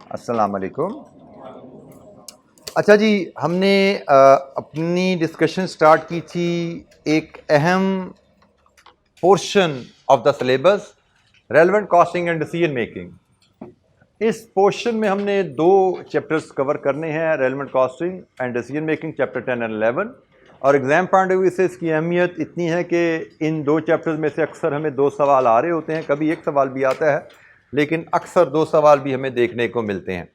अस्सलाम वालेकुम। अच्छा जी, हमने अपनी डिस्कशन स्टार्ट की थी एक अहम portion of the syllabus, relevant costing and decision making. इस पोर्शन में हमने दो चैप्टर्स कवर करने हैं, relevant costing and decision making chapter 10 and 11। और एग्ज़ाम पॉइंट ऑफ व्यू से इसकी अहमियत इतनी है कि इन दो चैप्टर्स में से अक्सर हमें दो सवाल आ रहे होते हैं, कभी एक सवाल भी आता है, लेकिन अक्सर दो सवाल भी हमें देखने को मिलते हैं।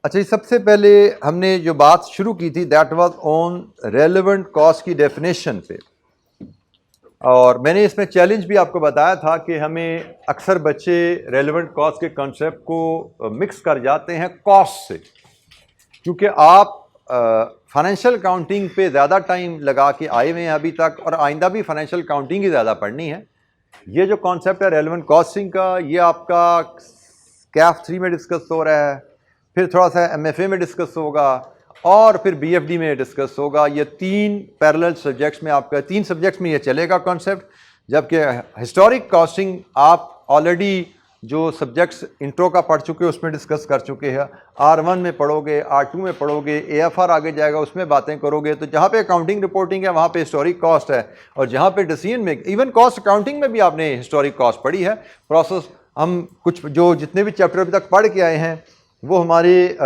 अच्छा, सबसे पहले हमने जो बात शुरू की थी that was on relevant cost की डेफिनेशन पे, और मैंने इसमें चैलेंज भी आपको बताया था कि हमें अक्सर बच्चे रेलेवेंट कॉस्ट के कॉन्सेप्ट को मिक्स कर जाते हैं कॉस्ट से, क्योंकि आप फाइनेंशियल अकाउंटिंग पे ज़्यादा टाइम लगा के आए हुए हैं अभी तक, और आइंदा भी फाइनेंशियल अकाउंटिंग ही ज़्यादा पढ़नी है। ये जो कॉन्सेप्ट है रेलेवेंट कॉस्टिंग का, ये आपका कैफ 3 में डिस्कस हो रहा है, फिर थोड़ा सा MFA में डिस्कस होगा, और फिर BFD में डिस्कस होगा। ये तीन पैरेलल सब्जेक्ट्स में, आपका तीन सब्जेक्ट्स में ये चलेगा कॉन्सेप्ट। जबकि हिस्टोरिक कॉस्टिंग आप ऑलरेडी जो सब्जेक्ट्स इंट्रो का पढ़ चुके हैं उसमें डिस्कस कर चुके हैं, R1 में पढ़ोगे, R2 में पढ़ोगे, AFR आगे जाएगा उसमें बातें करोगे। तो जहाँ पे अकाउंटिंग रिपोर्टिंग है वहाँ पे हिस्टोरिक कॉस्ट है, और जहाँ पे डिसीजन में, इवन कॉस्ट अकाउंटिंग में भी आपने हिस्टोरिक कॉस्ट पढ़ी है। प्रोसेस हम कुछ जो जितने भी चैप्टर अभी तक पढ़ के आए हैं वो हमारे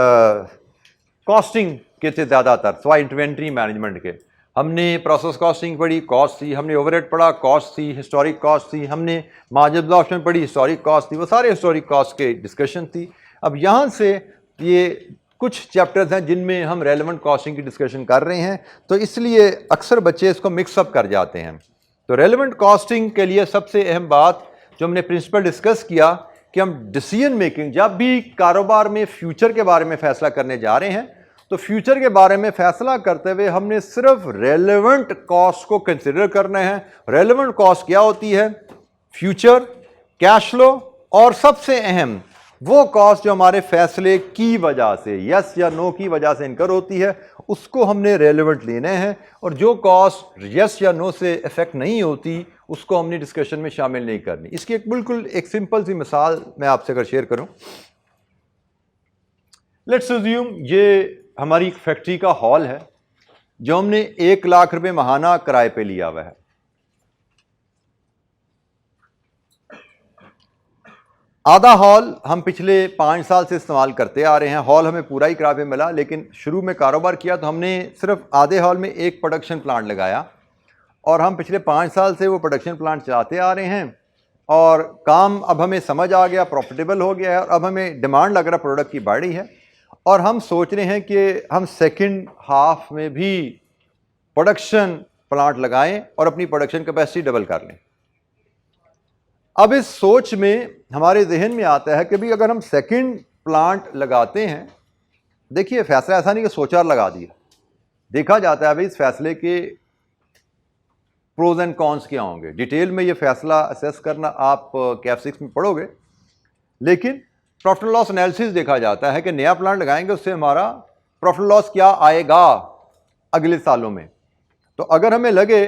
कॉस्टिंग के थे ज़्यादातर, स्वाई इन्वेंट्री मैनेजमेंट के। हमने प्रोसेस कॉस्टिंग पढ़ी, कॉस्ट थी, हमने ओवरहेड पढ़ा, कॉस्ट थी, हिस्टोरिक कॉस्ट थी, हमने मार्जिन ऑप्शन पढ़ी, हिस्टोरिक कॉस्ट थी, वो सारे हिस्टोरिक कॉस्ट के डिस्कशन थी। अब यहाँ से ये कुछ चैप्टर्स हैं जिनमें हम रेलेवेंट कॉस्टिंग की डिस्कशन कर रहे हैं, तो इसलिए अक्सर बच्चे इसको मिक्सअप कर जाते हैं। तो रेलेवेंट कॉस्टिंग के लिए सबसे अहम बात जो हमने प्रिंसिपल डिस्कस किया कि हम डिसीजन मेकिंग, जब भी कारोबार में फ्यूचर के बारे में फैसला करने जा रहे हैं, तो फ्यूचर के बारे में फैसला करते हुए हमने सिर्फ रेलेवेंट कॉस्ट को कंसिडर करना है। रेलेवेंट कॉस्ट क्या होती है? फ्यूचर, कैश फ्लो, और सबसे अहम वो कॉस्ट जो हमारे फैसले की वजह से, यस या नो की वजह से इनकर होती है, उसको हमने रेलेवेंट लेने हैं। और जो कॉस्ट यस या नो से इफेक्ट नहीं होती उसको हमने डिस्कशन में शामिल नहीं करनी। इसकी एक बिल्कुल एक सिंपल सी मिसाल मैं आपसे अगर शेयर करूं, लेट्स अज्यूम ये हमारी एक फैक्ट्री का हॉल है जो हमने 1 लाख रुपए माहाना किराए पे लिया हुआ है। आधा हॉल हम पिछले 5 साल से इस्तेमाल करते आ रहे हैं। हॉल हमें पूरा ही किराए पे मिला, लेकिन शुरू में कारोबार किया तो हमने सिर्फ आधे हॉल में एक प्रोडक्शन प्लांट लगाया, और हम पिछले 5 साल से वो प्रोडक्शन प्लांट चलाते आ रहे हैं, और काम अब हमें समझ आ गया, प्रॉफिटेबल हो गया है, और अब हमें डिमांड लग रहा प्रोडक्ट की बढ़ी है, और हम सोच रहे हैं कि हम सेकंड हाफ में भी प्रोडक्शन प्लांट लगाएं और अपनी प्रोडक्शन कैपेसिटी डबल कर लें। अब इस सोच में हमारे जहन में आता है कि भाई अगर हम सेकंड प्लांट लगाते हैं, देखिए फैसला ऐसा नहीं कि सोचा और लगा दिया, देखा जाता है भाई इस फैसले के प्रोज एंड कॉन्स क्या होंगे। डिटेल में ये फैसला असेस करना आप कैफ 6 में पढ़ोगे, लेकिन प्रॉफिट लॉस एनालिसिस देखा जाता है कि नया प्लांट लगाएंगे उससे हमारा प्रॉफिट लॉस क्या आएगा अगले सालों में। तो अगर हमें लगे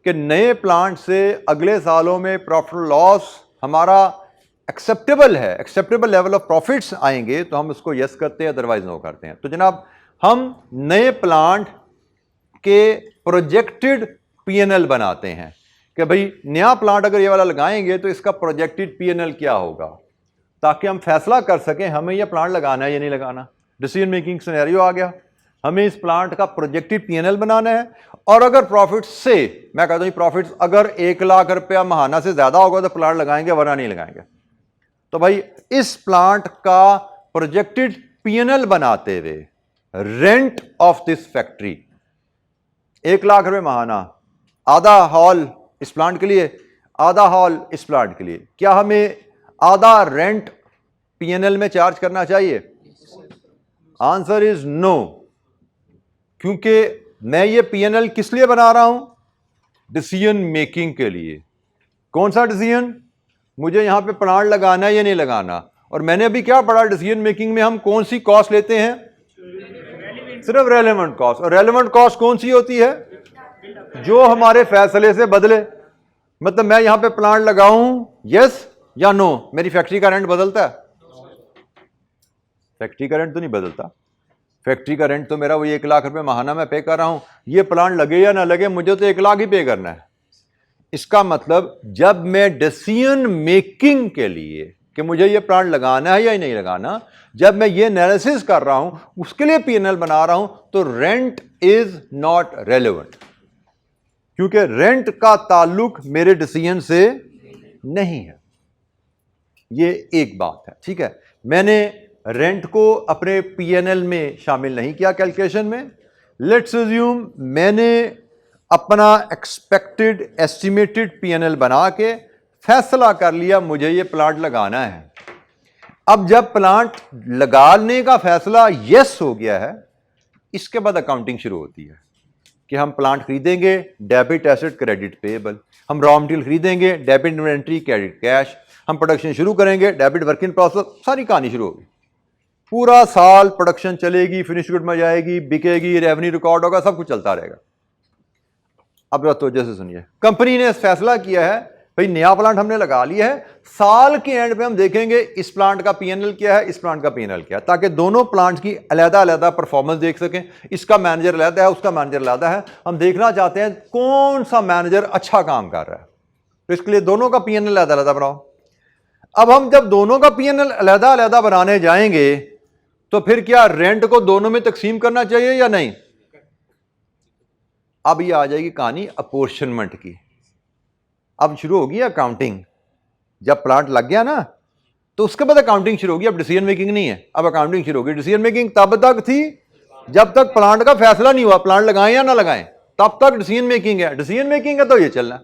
कि नए प्लांट से अगले सालों में प्रॉफिट लॉस हमारा एक्सेप्टेबल है, एक्सेप्टेबल लेवल ऑफ प्रॉफिट्स आएंगे, तो हम उसको यस करते हैं, अदरवाइज नो करते हैं। तो जनाब, हम नए प्लांट के प्रोजेक्टेड P&L बनाते हैं कि भाई नया प्लांट अगर ये वाला लगाएंगे तो इसका प्रोजेक्टेड P&L क्या होगा, ताकि हम फैसला कर सकें हमें यह प्लांट लगाना है या नहीं लगाना। डिसीजन मेकिंग सिनेरियो आ गया, हमें इस प्लांट का प्रोजेक्टेड P&L बनाना है, और अगर प्रॉफिट से, मैं कहता हूं प्रॉफिट अगर 1 लाख रुपया माहाना से ज्यादा होगा तो प्लांट लगाएंगे, वरना नहीं लगाएंगे। तो भाई इस प्लांट का प्रोजेक्टेड P&L बनाते हुए rent of this factory 1 lakh रुपए माहाना, आधा हॉल इस प्लांट के लिए, आधा हॉल इस प्लांट के लिए, क्या हमें आधा रेंट P&L में चार्ज करना चाहिए? आंसर इज नो, क्योंकि मैं ये P&L किस लिए बना रहा हूं? डिसीजन मेकिंग के लिए। कौन सा डिसीजन? मुझे यहां पे प्लांट लगाना है या नहीं लगाना। और मैंने अभी क्या पढ़ा, डिसीजन मेकिंग में हम कौन सी कॉस्ट लेते हैं? सिर्फ रेलेवेंट कॉस्ट। और रेलेवेंट कॉस्ट कौन सी होती है? जो हमारे फैसले से बदले। मतलब मैं यहां पे प्लांट लगाऊं, यस या नो, मेरी फैक्ट्री का रेंट बदलता है? फैक्ट्री का रेंट तो नहीं बदलता। फैक्ट्री का रेंट तो मेरा वही 1 लाख रुपए माहाना मैं पे कर रहा हूं। ये प्लांट लगे या ना लगे मुझे तो 1 लाख ही पे करना है। इसका मतलब जब मैं डिसीजन मेकिंग के लिए कि मुझे ये प्लांट लगाना है या नहीं लगाना, जब मैं ये एनालिसिस कर रहा हूं, उसके लिए पीएनएल बना रहा हूं, तो रेंट इज नॉट रेलेवेंट, क्योंकि रेंट का ताल्लुक मेरे डिसीजन से नहीं है। ये एक बात है, ठीक है। मैंने रेंट को अपने पीएनएल में शामिल नहीं किया कैलकुलेशन में। लेट्स अज्यूम मैंने अपना एक्सपेक्टेड एस्टिमेटेड पीएनएल बना के फैसला कर लिया मुझे ये प्लांट लगाना है। अब जब प्लांट लगाने का फैसला यस हो गया है, इसके बाद अकाउंटिंग शुरू होती है कि हम प्लांट खरीदेंगे, डेबिट एसेट क्रेडिट पेएबल, हम रॉ मटेरियल खरीदेंगे, डेबिट इन्वेंट्री क्रेडिट कैश, हम प्रोडक्शन शुरू करेंगे, डेबिट वर्क इन प्रोसेस, सारी कहानी शुरू होगी। पूरा साल प्रोडक्शन चलेगी, फिनिश गुड में जाएगी, बिकेगी, रेवेन्यू रिकॉर्ड होगा, सब कुछ चलता रहेगा। अब तो जैसे सुनिए, कंपनी ने फैसला किया है भाई नया प्लांट हमने लगा लिया है, साल के एंड पे हम देखेंगे इस प्लांट का पीएनएल क्या है, इस प्लांट का पीएनएल क्या है, ताकि दोनों प्लांट की अलग-अलग परफॉर्मेंस देख सकें। इसका मैनेजर अलग है, उसका मैनेजर अलग है, हम देखना चाहते हैं कौन सा मैनेजर अच्छा काम कर रहा है, तो इसके लिए दोनों का पीएनएल अलग-अलग बनाओ। अब हम जब दोनों का पीएनएल अलग-अलग बनाने जाएंगे तो फिर क्या रेंट को दोनों में तकसीम करना चाहिए या नहीं? अब ये आ जाएगी कहानी अपोर्शनमेंट की। अब शुरू होगी अकाउंटिंग। जब प्लांट लग गया ना तो उसके बाद अकाउंटिंग शुरू होगी। अब डिसीजन मेकिंग नहीं है, अब अकाउंटिंग शुरू होगी। डिसीजन मेकिंग तब तक थी जब तक प्लांट का फैसला नहीं हुआ, प्लांट लगाएं या ना लगाएं, तब तक डिसीजन मेकिंग है। डिसीजन मेकिंग है तो ये चलना,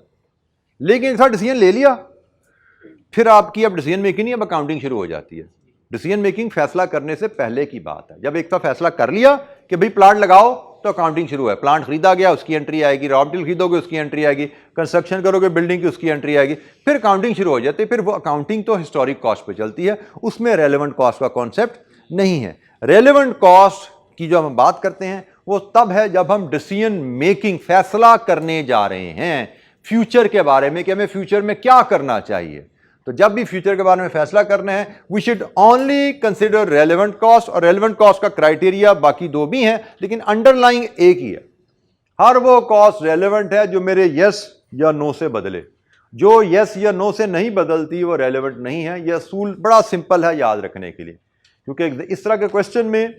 लेकिन एक साथ डिसीजन ले लिया फिर आपकी अब डिसीजन मेकिंग नहीं, अब अकाउंटिंग शुरू हो जाती है। डिसीजन मेकिंग फैसला करने से पहले की बात है। जब एक साथ फैसला कर लिया कि भाई प्लांट लगाओ तो अकाउंटिंग शुरू है। प्लांट खरीदा गया उसकी एंट्री आएगी, रॉ मटेरियल खरीदोगे उसकी एंट्री आएगी, कंस्ट्रक्शन करोगे बिल्डिंग की उसकी एंट्री आएगी, फिर अकाउंटिंग शुरू हो जाती है। फिर वो अकाउंटिंग तो हिस्टोरिक कॉस्ट पे चलती है, उसमें रेलेवेंट कॉस्ट का कॉन्सेप्ट नहीं है। रेलेवेंट कॉस्ट की जो हम बात करते हैं वो तब है जब हम डिसीजन मेकिंग फैसला करने जा रहे हैं फ्यूचर के बारे में कि हमें फ्यूचर में क्या करना चाहिए। तो जब भी फ्यूचर के बारे में फैसला करना है we should only consider relevant cost. और रेलेवेंट कॉस्ट का क्राइटेरिया बाकी दो भी हैं लेकिन अंडरलाइंग एक ही है। हर वो कॉस्ट रेलेवेंट है जो मेरे यस या नो से बदले, जो यस या नो से नहीं बदलती वो रेलेवेंट नहीं है। यह असूल बड़ा सिंपल है याद रखने के लिए, क्योंकि इस तरह के क्वेश्चन में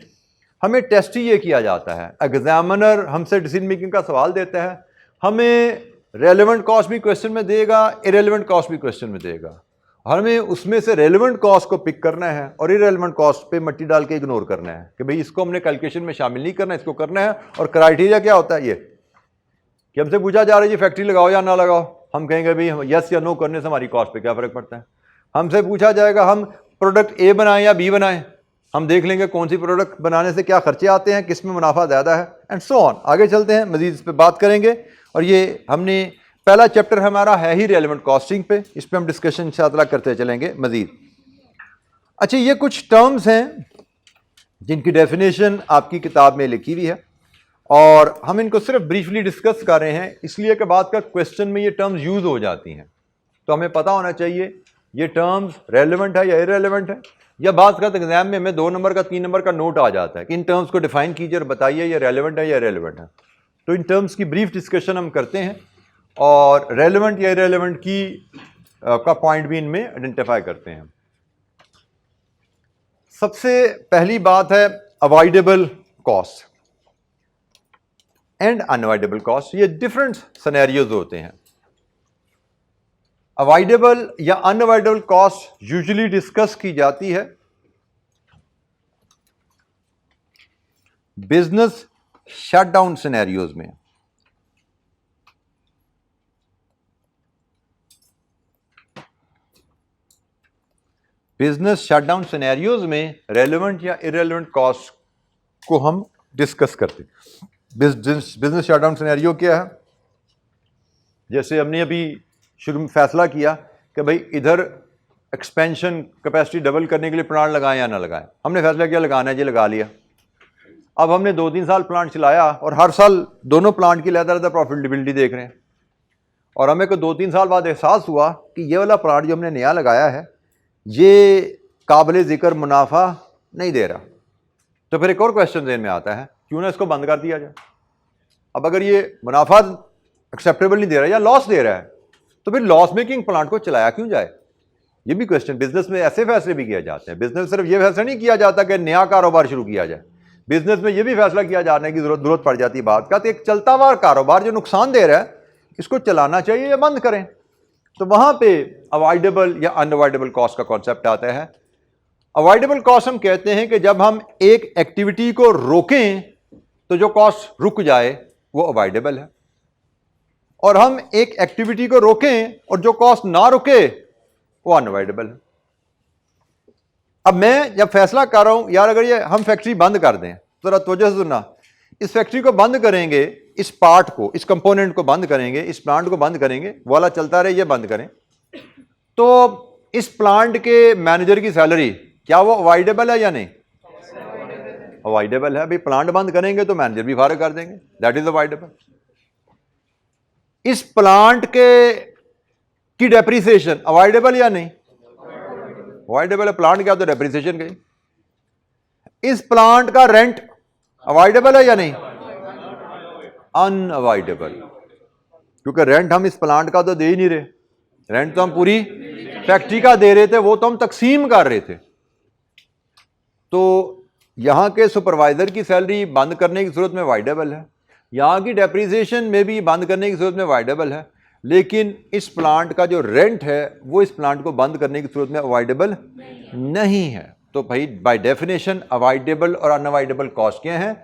हमें टेस्ट ही ये किया जाता है। एग्जामिनर हमसे डिसीजन मेकिंग का सवाल देता है, हमें रेलेवेंट कॉस्ट भी क्वेश्चन में देगा, इरेलेवेंट कॉस्ट भी क्वेश्चन में देगा। हमें उसमें से रेलेवेंट कॉस्ट को पिक करना है और इरेलेवेंट कॉस्ट पे मट्टी डाल के इग्नोर करना है कि भाई इसको हमने कैलकुलेशन में शामिल नहीं करना, इसको करना है। और क्राइटेरिया क्या होता है ये कि हमसे पूछा जा रहा है जी फैक्ट्री लगाओ या ना लगाओ, हम कहेंगे भाई यस या नो करने से हमारी कॉस्ट पे क्या फर्क पड़ता है। हमसे पूछा जाएगा हम प्रोडक्ट ए बनाएं या बी बनाएं, हम देख लेंगे कौन सी प्रोडक्ट बनाने से क्या खर्चे आते हैं, किस में मुनाफा ज़्यादा है, एंड सो ऑन। आगे चलते हैं, मजीद इस पर बात करेंगे। और ये हमने पहला चैप्टर हमारा है ही रेलेवेंट कॉस्टिंग पे, इस पे हम डिस्कशन इंशाअल्लाह करते चलेंगे मजीद। अच्छा, ये कुछ टर्म्स हैं जिनकी डेफिनेशन आपकी किताब में लिखी हुई है और हम इनको सिर्फ ब्रीफली डिस्कस कर रहे हैं इसलिए कि बाद का क्वेश्चन में ये टर्म्स यूज हो जाती हैं, तो हमें पता होना चाहिए ये टर्म्स रेलेवेंट है या इरेलेवेंट है। या बात का एग्जाम में हमें 2 नंबर का 3 नंबर का नोट आ जाता है कि इन टर्म्स को डिफाइन कीजिए और बताइए ये रेलेवेंट है या इरेलेवेंट है। तो इन टर्म्स की ब्रीफ डिस्कशन हम करते हैं और रेलेवेंट या इरेलेवेंट की का पॉइंट भी इनमें आइडेंटिफाई करते हैं। सबसे पहली बात है avoidable cost and unavoidable cost. ये डिफरेंट सिनेरियोज होते हैं। अवॉइडेबल या अनअवॉइडेबल कॉस्ट यूजुअली डिस्कस की जाती है बिजनेस शटडाउन सिनेरियोज में। बिजनेस शटडाउन सिनेरियोज में रेलेवेंट या इरेलेवेंट कॉस्ट को हम डिस्कस करते हैं। बिजनेस शटडाउन सिनेरियो क्या है? जैसे हमने अभी शुरू में फैसला किया कि भाई इधर एक्सपेंशन कैपेसिटी डबल करने के लिए प्लांट लगाएं या ना लगाएं। हमने फैसला किया लगाना है जी, लगा लिया। अब हमने 2-3 साल प्लांट चलाया और हर साल दोनों प्लांट की अलग-अलग प्रॉफिटेबिलिटी देख रहे हैं और हमें को 2-3 साल बाद एहसास हुआ कि ये वाला प्लांट जो हमने नया लगाया है ये काबिल ज़िक्र मुनाफा नहीं दे रहा, तो फिर एक और क्वेश्चन ज़हन में आता है, क्यों ना इसको बंद कर दिया जाए। अब अगर ये मुनाफा एक्सेप्टेबल नहीं दे रहा या लॉस दे रहा है, तो फिर लॉस मेकिंग प्लांट को चलाया क्यों जाए। ये भी क्वेश्चन, बिजनेस में ऐसे फैसले भी किए जाते हैं। बिजनेस सिर्फ ये फैसला नहीं किया जाता कि नया कारोबार शुरू किया जाए, बिजनेस में ये भी फैसला किया जाने की जरूरत पड़ जाती है बात का, तो एक चलता हुआ कारोबार जो नुकसान दे रहा है इसको चलाना चाहिए या बंद करें। तो वहां पे अवॉइडेबल या अनअवॉइडेबल कॉस्ट का कॉन्सेप्ट आता है। अवॉइडेबल कॉस्ट हम कहते हैं कि जब हम एक एक्टिविटी को रोकें तो जो कॉस्ट रुक जाए वो अवॉइडेबल है, और हम एक एक्टिविटी को रोकें और जो कॉस्ट ना रुके वो अनअवॉइडेबल है। अब मैं जब फैसला कर रहा हूं यार, अगर ये हम फैक्ट्री बंद कर दें, जरा तवज्जो से सुनना, इस फैक्ट्री को बंद करेंगे, इस पार्ट को, इस कंपोनेंट को बंद करेंगे, इस प्लांट को बंद करेंगे, वाला चलता रहे, ये बंद करें, तो इस प्लांट के मैनेजर की सैलरी क्या वो अवॉइडेबल है या नहीं? अवॉइडेबल है। भाई प्लांट बंद करेंगे तो मैनेजर भी फारिग कर देंगे, दैट इज अवॉइडेबल। इस प्लांट की डेप्रिसिएशन अवॉइडेबल या नहीं? अवॉइडेबल है। प्लांट क्या तो डेप्रिसिएशन गई। इस प्लांट का रेंट अवॉइडेबल है या नहीं? अनअवॉइडेबल, क्योंकि रेंट हम इस प्लांट का तो दे ही नहीं रहे, रेंट तो हम पूरी फैक्ट्री का दे रहे थे, वो तो हम तकसीम कर रहे थे। तो यहां के सुपरवाइजर की सैलरी बंद करने की सूरत में अवॉइडेबल है, यहां की डेप्रिसिएशन में भी बंद करने की सूरत में अवॉइडेबल है, लेकिन इस प्लांट का जो रेंट है वो इस प्लांट को बंद करने की सूरत में अवॉइडेबल नहीं है। तो भाई बाय डेफिनेशन अवॉइडेबल और अनअवॉइडेबल कॉस्ट क्या हैं?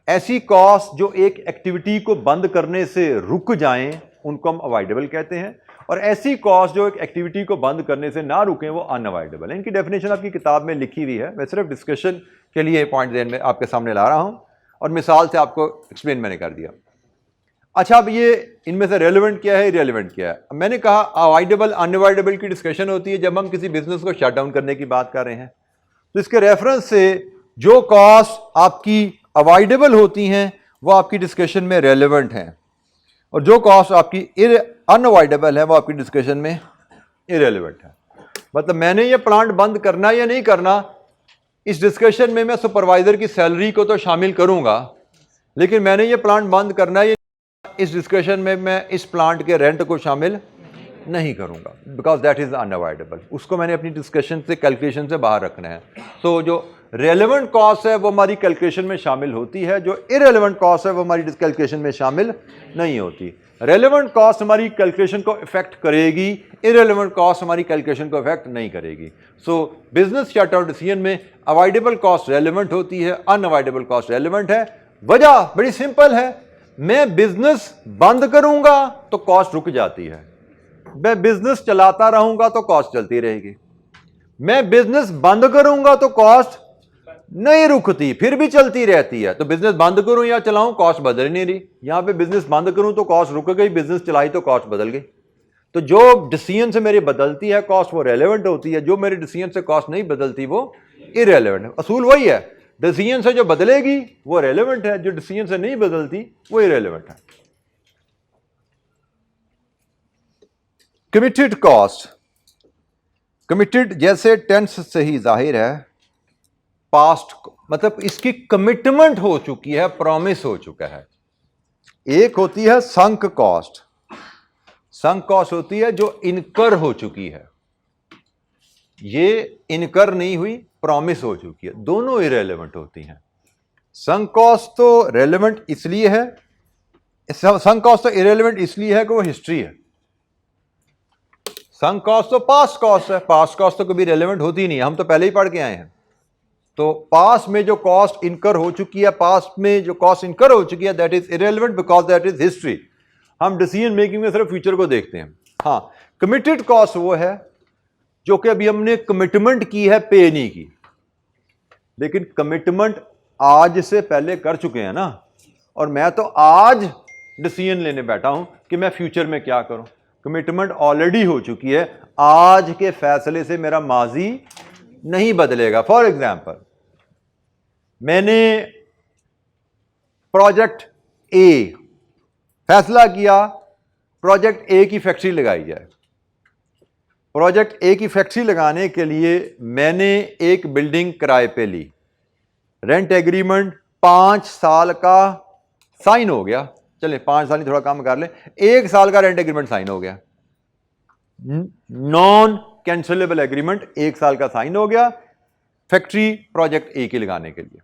ऐसी कॉस्ट जो एक एक्टिविटी को बंद करने से रुक जाएं उनको हम अवॉइडेबल कहते हैं, और ऐसी कॉस्ट जो एक एक्टिविटी को बंद करने से ना रुकें वो अनअवॉइडेबल है। इनकी डेफिनेशन आपकी किताब में लिखी हुई है, मैं सिर्फ डिस्कशन के लिए पॉइंट देन में आपके सामने ला रहा हूं और मिसाल से आपको एक्सप्लेन मैंने कर दिया। अच्छा, अब ये इनमें से रेलेवेंट क्या है, इरेलेवेंट क्या है? मैंने कहा अवॉइडेबल अनअवॉइडेबल की डिस्कशन होती है जब हम किसी बिजनेस को शट डाउन करने की बात कर रहे हैं। तो इसके रेफरेंस से जो कॉस्ट आपकी अवॉइडेबल होती हैं वो आपकी डिस्कशन में रेलेवेंट हैं, और जो कॉस्ट आपकी अनअवॉइडेबल है वो आपकी डिस्कशन में इरेलेवेंट है। मतलब मैंने ये प्लांट बंद करना या नहीं करना, इस डिस्कशन में मैं सुपरवाइजर की सैलरी को तो शामिल करूंगा, लेकिन मैंने ये प्लांट बंद करना है, इस डिस्कशन में मैं इस प्लांट के रेंट को शामिल नहीं करूंगा, बिकॉज दैट इज अनअवॉइडेबल। उसको मैंने अपनी डिस्कशन से, कैलकुलेशन से बाहर रखना है। तो जो रेलेवेंट कॉस्ट है वो हमारी कैलकुलेशन में शामिल होती है, जो इरेलेवेंट कॉस्ट है वो हमारी कैलकुलेशन में शामिल नहीं होती। रेलेवेंट कॉस्ट हमारी कैलकुलेशन को इफेक्ट करेगी, इरेलेवेंट कॉस्ट हमारी कैलकुलेशन को इफेक्ट नहीं करेगी। सो बिजनेस शट आउट डिसीजन में अवॉइडेबल कॉस्ट रेलेवेंट होती है, अनअवॉइडेबल कॉस्ट रेलेवेंट है। वजह बड़ी सिंपल है, मैं बिजनेस बंद करूंगा तो कॉस्ट रुक जाती है, मैं बिजनेस चलाता रहूंगा तो कॉस्ट चलती रहेगी। मैं बिजनेस बंद करूंगा तो कॉस्ट नहीं रुकती, फिर भी चलती रहती है। तो बिजनेस बंद करूं या चलाऊं, कॉस्ट बदल नहीं रही। यहां पे बिजनेस बंद करूं तो कॉस्ट रुक गई, बिजनेस चलाई तो कॉस्ट बदल गई। तो जो डिसीजन से मेरी बदलती है कॉस्ट वो रेलेवेंट होती है, जो मेरे डिसीजन से कॉस्ट नहीं बदलती वो इरेलेवेंट है। असूल वही है, डिसीजन से जो बदलेगी वो रेलेवेंट है, जो डिसीजन से नहीं बदलती वो इरेलेवेंट है। कमिटेड कॉस्ट, कमिटेड जैसे टेंस से ही जाहिर है, पास्ट मतलब इसकी कमिटमेंट हो चुकी है, प्रॉमिस हो चुका है। एक होती है संक कॉस्ट, संक कॉस्ट होती है जो इनकर हो चुकी है, ये इनकर नहीं हुई, प्रॉमिस हो चुकी है। दोनों इरेलेवेंट होती हैं। संक कॉस्ट तो रेलेवेंट इसलिए है, संक कॉस्ट तो इरेलेवेंट इसलिए है कि वो हिस्ट्री है। संक कॉस्ट तो पास्ट कॉस्ट है, पास्ट कॉस्ट तो कभी रेलेवेंट होती नहीं है, हम तो पहले ही पढ़ के आए हैं। तो पास्ट में जो कॉस्ट इनकर हो चुकी है, पास्ट में जो कॉस्ट इनकर हो चुकी है, that is irrelevant because that is history. हम डिसीजन मेकिंग में सिर्फ फ्यूचर को देखते हैं। हाँ, कमिटेड कॉस्ट वो है जो कि अभी हमने कमिटमेंट की है, पे नहीं की, लेकिन कमिटमेंट आज से पहले कर चुके हैं ना, और मैं तो आज डिसीजन लेने बैठा हूं कि मैं फ्यूचर में क्या करूं। कमिटमेंट ऑलरेडी हो चुकी है, आज के फैसले से मेरा माजी नहीं बदलेगा। फॉर एग्जाम्पल, मैंने प्रोजेक्ट ए फैसला किया, प्रोजेक्ट ए की फैक्ट्री लगाई जाए। प्रोजेक्ट ए की फैक्ट्री लगाने के लिए मैंने एक बिल्डिंग किराए पे ली, रेंट एग्रीमेंट 5 साल का साइन हो गया, चले 5 साल ही थोड़ा कम कर ले, 1 साल का रेंट एग्रीमेंट साइन हो गया, नॉन कैंसिलेबल एग्रीमेंट 1 साल का साइन हो गया फैक्ट्री प्रोजेक्ट ए की लगाने के लिए।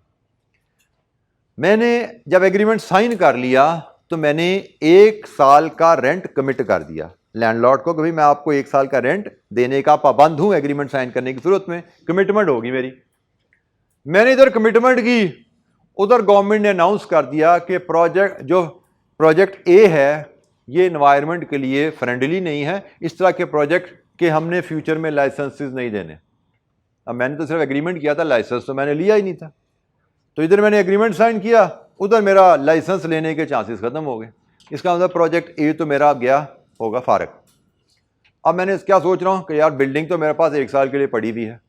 मैंने जब एग्रीमेंट साइन कर लिया तो मैंने 1 साल का रेंट कमिट कर दिया लैंडलॉर्ड को कि भाई मैं आपको 1 साल का रेंट देने का पाबंद हूं, एग्रीमेंट साइन करने की सूरत में कमिटमेंट होगी मेरी। मैंने इधर कमिटमेंट की, उधर गवर्नमेंट ने अनाउंस कर दिया कि प्रोजेक्ट ए है ये एनवायरनमेंट के लिए फ्रेंडली नहीं है, इस तरह के प्रोजेक्ट के हमने फ्यूचर में लाइसेंसेस नहीं देने। अब मैंने तो सिर्फ एग्रीमेंट किया था, लाइसेंस तो मैंने लिया ही नहीं था। तो इधर मैंने एग्रीमेंट साइन किया, उधर मेरा लाइसेंस लेने के चांसेस खत्म हो गए। इसका मतलब प्रोजेक्ट ए तो मेरा गया होगा फारग। अब मैंने क्या सोच रहा हूँ कि यार बिल्डिंग तो मेरे पास 1 साल के लिए पड़ी हुई है,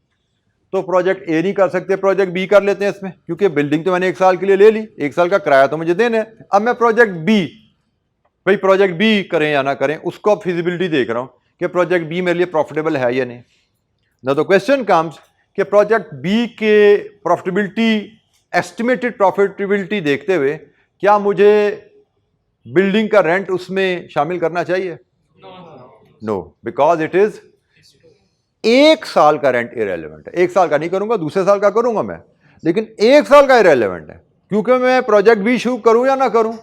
तो प्रोजेक्ट ए नहीं कर सकते, प्रोजेक्ट बी कर लेते हैं इसमें, क्योंकि बिल्डिंग तो मैंने 1 साल के लिए ले ली, 1 साल का किराया तो मुझे देना है। अब मैं प्रोजेक्ट बी, भाई प्रोजेक्ट बी करें या ना करें, उसको अब फिजिबिलिटी देख रहा हूँ कि प्रोजेक्ट बी मेरे लिए प्रॉफिटेबल है या नहीं। ना तो क्वेश्चन कम्स कि प्रोजेक्ट बी के प्रॉफिटेबिलिटी, एस्टिमेटेड प्रॉफिटेबिलिटी देखते हुए क्या मुझे बिल्डिंग का रेंट उसमें शामिल करना चाहिए? नो, बिकॉज इट इज 1 साल का रेंट इरेलीवेंट है। 1 साल का नहीं करूंगा, दूसरे साल का करूंगा मैं, लेकिन 1 साल का इरेलीवेंट है, क्योंकि मैं प्रोजेक्ट बी शुरू करूं या ना करूं,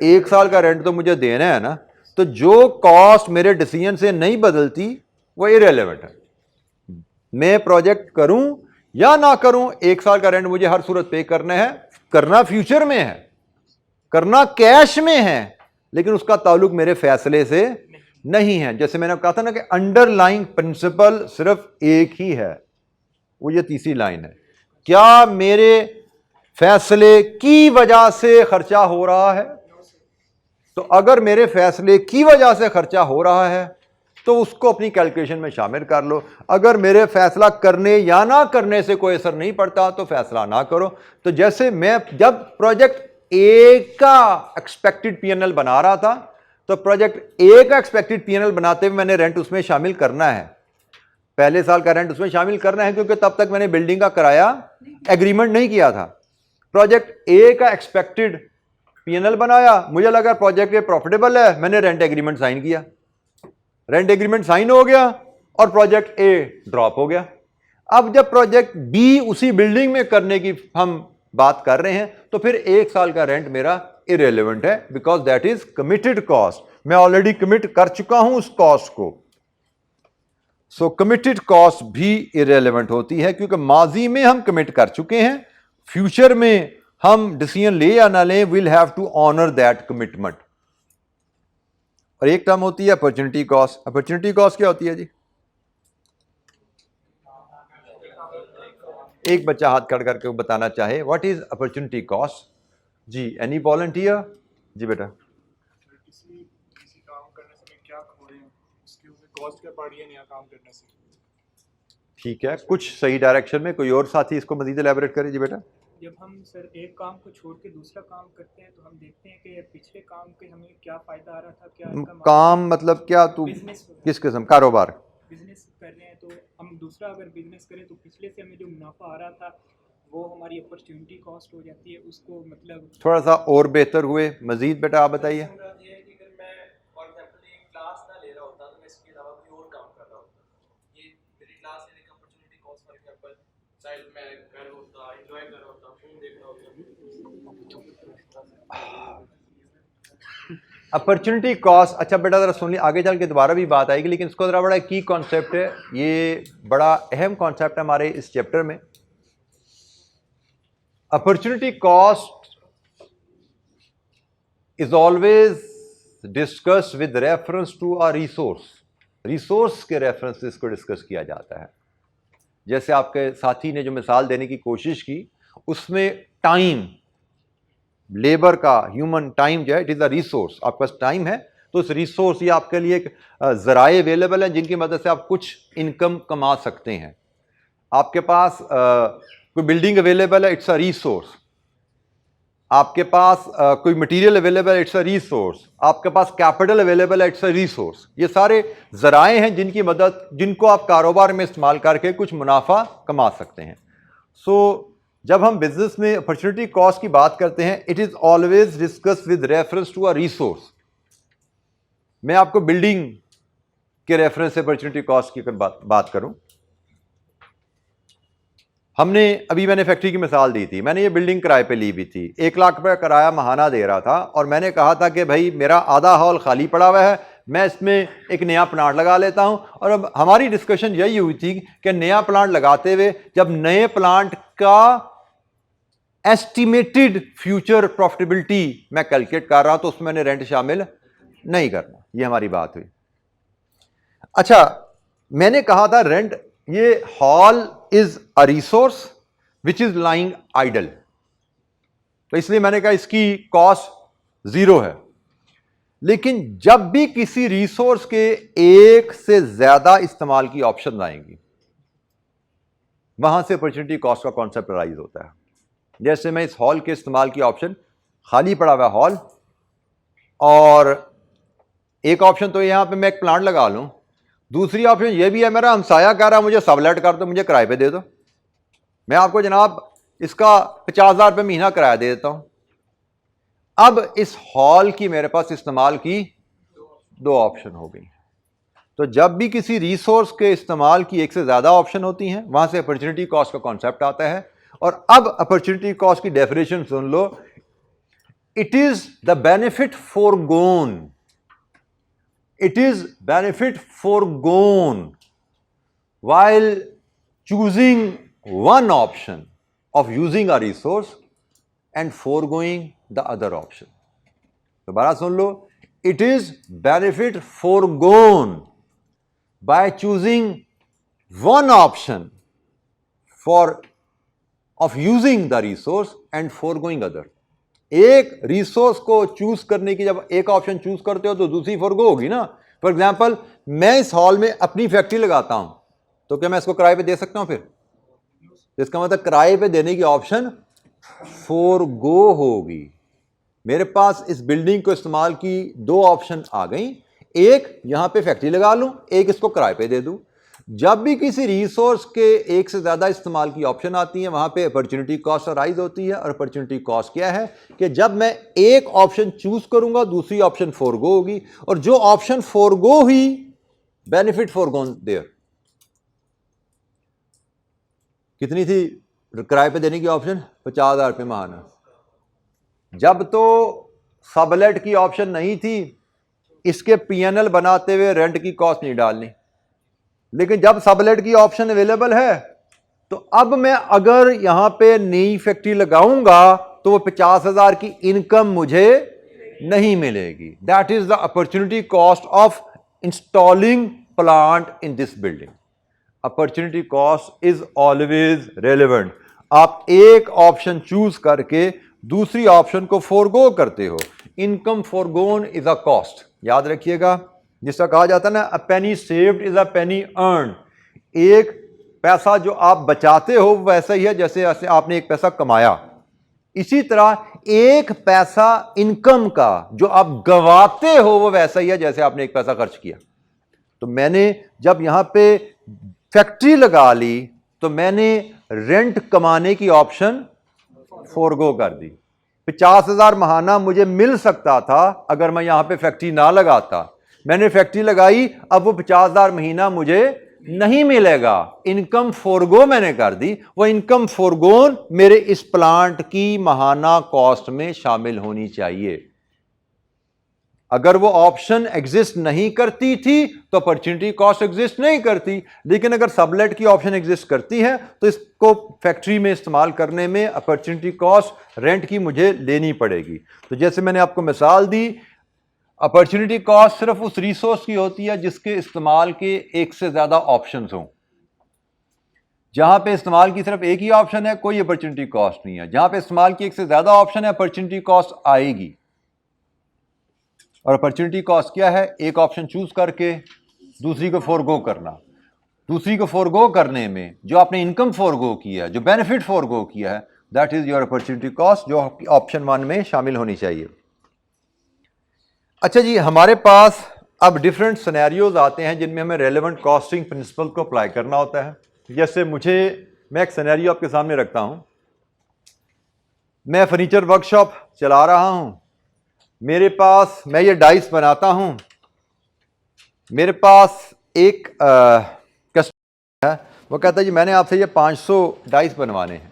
1 साल का रेंट तो मुझे देना है ना। तो जो कॉस्ट मेरे डिसीजन से नहीं बदलती वो इरेलीवेंट है। मैं प्रोजेक्ट करूं या ना करूं, 1 साल का रेंट मुझे हर सूरत पे करना है। करना फ्यूचर में है, करना कैश में है, लेकिन उसका ताल्लुक मेरे फैसले से नहीं है। जैसे मैंने कहा था ना कि अंडरलाइंग प्रिंसिपल सिर्फ एक ही है, वो ये तीसरी लाइन है, क्या मेरे फैसले की वजह से खर्चा हो रहा है? तो अगर मेरे फैसले की वजह से खर्चा हो रहा है तो उसको अपनी कैलकुलेशन में शामिल कर लो। अगर मेरे फैसला करने या ना करने से कोई असर नहीं पड़ता तो फैसला ना करो। तो जैसे मैं जब प्रोजेक्ट ए का एक्सपेक्टेड पीएनएल बना रहा था, तो प्रोजेक्ट ए का एक्सपेक्टेड पीएनएल बनाते हुए मैंने रेंट उसमें शामिल करना है, पहले साल का रेंट उसमें शामिल करना है, क्योंकि तब तक मैंने बिल्डिंग का किराया एग्रीमेंट नहीं किया था। प्रोजेक्ट ए का एक्सपेक्टेड पीएनएल बनाया, मुझे लगा प्रोजेक्ट ए प्रॉफिटेबल है, मैंने रेंट एग्रीमेंट साइन किया, रेंट एग्रीमेंट साइन हो गया और प्रोजेक्ट ए ड्रॉप हो गया। अब जब प्रोजेक्ट बी उसी बिल्डिंग में करने की हम बात कर रहे हैं, तो फिर 1 साल का रेंट मेरा इरेलीवेंट है, because that is committed cost. मैं ऑलरेडी कमिट कर चुका हूं उस कॉस्ट को। सो कमिटेड कॉस्ट भी इरेलीवेंट होती है, क्योंकि माजी में हम कमिट कर चुके हैं, फ्यूचर में हम डिसीजन ले या ना लें, will have to honour that commitment. और एक टर्म होती है अपॉर्चुनिटी कॉस्ट। अपॉर्चुनिटी कॉस्ट क्या होती है जी? एक बच्चा हाथ खड़ा करके बताना चाहे, व्हाट इज अपॉर्चुनिटी कॉस्ट? जी, एनी वॉलंटियर? जी बेटा। किसी काम करने से क्या खो रहे हैं, उसके ऊपर कॉस्ट क्या पड़ रही है नया काम करने से। ठीक है, कुछ सही डायरेक्शन में कोई और साथी इसको मजीद एलैबोरेट करे। जी बेटा। जब हम सर एक काम को छोड़ के दूसरा काम करते हैं तो हम देखते हैं कि पिछले काम के हमें क्या फायदा आ रहा था, क्या काम मतलब क्या? तू किस किस्म कारोबार बिजनेस कर रहे हैं, तो हम दूसरा अगर बिजनेस करें तो पिछले से हमें जो मुनाफा आ रहा था वो हमारी अपॉर्चुनिटी कॉस्ट हो जाती है, उसको मतलब थोड़ा सा और बेहतर हुए मजीद। बेटा आप बताइए। अपॉर्चुनिटी कॉस्ट, अच्छा बेटा ज़रा सुन ली, आगे चल के दोबारा भी बात आएगी, लेकिन इसको ज़रा बड़ा की कॉन्सेप्ट है, ये बड़ा अहम कॉन्सेप्ट है हमारे इस चैप्टर में। Opportunity cost is always discuss with reference to a resource के रेफरेंस से इसको डिस्कस किया जाता है। जैसे आपके साथी ने जो मिसाल देने की कोशिश की, उसमें टाइम, लेबर का, ह्यूमन टाइम जो है, इट इज़ अ रिसोर्स। आपके पास टाइम है तो उस रिसोर्स, ये आपके लिए एक ज़राए अवेलेबल है जिनकी मदद से आप कुछ इनकम कमा सकते हैं। आपके पास कोई बिल्डिंग अवेलेबल है, इट्स अ रिसोर्स। आपके पास कोई material available, it's a resource, आपके पास कैपिटल अवेलेबल है, इट्स अ रिसोर्स। ये सारे ज़राए हैं जिनको आप कारोबार में इस्तेमाल करके कुछ मुनाफा कमा सकते हैं। सो जब हम बिजनेस में अपॉर्चुनिटी कॉस्ट की बात करते हैं, it is always discuss with reference to a resource. मैं आपको बिल्डिंग के रेफरेंस से अपॉर्चुनिटी कॉस्ट की अगर बात करूं, मैंने फैक्ट्री की मिसाल दी थी। मैंने ये बिल्डिंग किराए पे ली भी थी, 1 लाख रुपये किराया महाना दे रहा था, और मैंने कहा था कि भाई मेरा आधा हॉल खाली पड़ा हुआ है, मैं इसमें एक नया प्लांट लगा लेता हूं। और अब हमारी डिस्कशन यही हुई थी कि नया प्लांट लगाते हुए जब नए प्लांट का एस्टिमेटेड फ्यूचर प्रॉफिटेबिलिटी मैं कैलकुलेट कर रहा हूं तो उसमें मैंने रेंट शामिल नहीं करना। ये हमारी बात हुई। अच्छा, मैंने कहा था रेंट, ये hall is a resource which is lying idle, तो इसलिए मैंने कहा इसकी कॉस्ट 0 है। लेकिन जब भी किसी रिसोर्स के एक से ज्यादा इस्तेमाल की ऑप्शन आएंगी, वहां से अपॉर्चुनिटी कॉस्ट का कॉन्सेप्ट राइज होता है। जैसे मैं इस हॉल के इस्तेमाल की ऑप्शन, खाली पड़ा हुआ हॉल, और एक ऑप्शन तो यहां पे मैं एक प्लांट लगा लूं, दूसरी ऑप्शन ये भी है मेरा हमसाया कह रहा है मुझे सबलेट कर दो, मुझे किराए पे दे दो, मैं आपको जनाब इसका 50,000 रुपये महीना किराया दे देता हूं। अब इस हॉल की मेरे पास इस्तेमाल की 2 ऑप्शन हो गई। तो जब भी किसी रिसोर्स के इस्तेमाल की एक से ज्यादा ऑप्शन होती हैं, वहां से अपॉर्चुनिटी कॉस्ट का कॉन्सेप्ट आता है। और अब अपॉर्चुनिटी कॉस्ट की डेफिनेशन सुन लो, it is the benefit forgone, it is benefit foregone while choosing one option of using a resource and foregoing the other option. दोबारा सुन लो, it is benefit foregone by choosing one option of using the resource and foregoing other. एक resource को choose करने की, जब एक option choose करते हो तो दूसरी फॉरगो होगी ना। फॉर एग्जांपल, मैं इस हॉल में अपनी फैक्ट्री लगाता हूं, तो क्या मैं इसको किराए पे दे सकता हूं? फिर इसका मतलब किराए पे देने की ऑप्शन फॉरगो होगी। मेरे पास इस बिल्डिंग को इस्तेमाल की 2 ऑप्शन आ गई, एक यहां पे फैक्ट्री लगा लूं, एक इसको किराए पे दे दूं। जब भी किसी रिसोर्स के एक से ज्यादा इस्तेमाल की ऑप्शन आती है, वहां पे अपॉर्चुनिटी कॉस्ट राइज होती है। और अपॉर्चुनिटी कॉस्ट क्या है कि जब मैं एक ऑप्शन चूज करूंगा, दूसरी ऑप्शन फॉरगो होगी, और जो ऑप्शन फॉरगो हुई, बेनिफिट फॉरगोन देयर। कितनी थी किराए पे देने की ऑप्शन? 50,000 रुपये महाना। जब तो सबलेट की ऑप्शन नहीं थी, इसके पीएनएल बनाते हुए रेंट की कॉस्ट नहीं डालनी। लेकिन जब सबलेट की ऑप्शन अवेलेबल है, तो अब मैं अगर यहां पे नई फैक्ट्री लगाऊंगा तो वो 50,000 की इनकम मुझे नहीं मिलेगी। That is the opportunity cost of installing plant in this building. Opportunity cost is always relevant. आप एक ऑप्शन चूज करके दूसरी ऑप्शन को फोरगो करते हो। Income forgone is a cost, याद रखिएगा। जिसका कहा जाता है ना, a penny saved is a penny earn. एक पैसा जो आप बचाते हो वैसा ही है जैसे आपने एक पैसा कमाया। इसी तरह एक पैसा इनकम का जो आप गंवाते हो वो वैसा ही है जैसे आपने एक पैसा खर्च किया। तो मैंने जब यहां पे फैक्ट्री लगा ली तो मैंने रेंट कमाने की ऑप्शन फोरगो कर दी। 50,000 महाना मुझे मिल सकता था अगर मैं यहां पे फैक्ट्री ना लगाता। मैंने फैक्ट्री लगाई, अब वो 50,000 महीना मुझे नहीं मिलेगा। इनकम फोरगो मैंने कर दी। वो इनकम फोरगोन मेरे इस प्लांट की महाना कॉस्ट में शामिल होनी चाहिए। अगर वो ऑप्शन एग्जिस्ट नहीं करती थी तो अपॉर्चुनिटी कॉस्ट एग्जिस्ट नहीं करती। लेकिन अगर सबलेट की ऑप्शन एग्जिस्ट करती है तो इसको फैक्ट्री में इस्तेमाल करने में अपॉर्चुनिटी कॉस्ट रेंट की मुझे लेनी पड़ेगी। तो जैसे मैंने आपको मिसाल दी, अपॉर्चुनिटी कॉस्ट सिर्फ उस रिसोर्स की होती है जिसके इस्तेमाल के एक से ज्यादा ऑप्शंस हों। जहां पे इस्तेमाल की सिर्फ एक ही ऑप्शन है, कोई अपॉर्चुनिटी कॉस्ट नहीं है। जहां पे इस्तेमाल की एक से ज्यादा ऑप्शन है, अपॉर्चुनिटी कॉस्ट आएगी। और अपॉर्चुनिटी कॉस्ट क्या है? एक ऑप्शन चूज करके दूसरी को फोरगो करना। दूसरी को फोरगो करने में जो आपने इनकम फोरगो किया है, जो बेनिफिट फोरगो किया है, that is your opportunity cost, जो ऑप्शन 1 में शामिल होनी चाहिए। अच्छा जी, हमारे पास अब डिफरेंट सिनेरियोज आते हैं जिनमें हमें रेलेवेंट कॉस्टिंग प्रिंसिपल को अप्लाई करना होता है। जैसे मैं एक सिनेरियो आपके सामने रखता हूं। मैं फर्नीचर वर्कशॉप चला रहा हूं, मेरे पास, मैं ये डाइस बनाता हूं, मेरे पास एक कस्टमर है, वो कहता है जी मैंने आपसे ये 500 डाइस बनवाने हैं,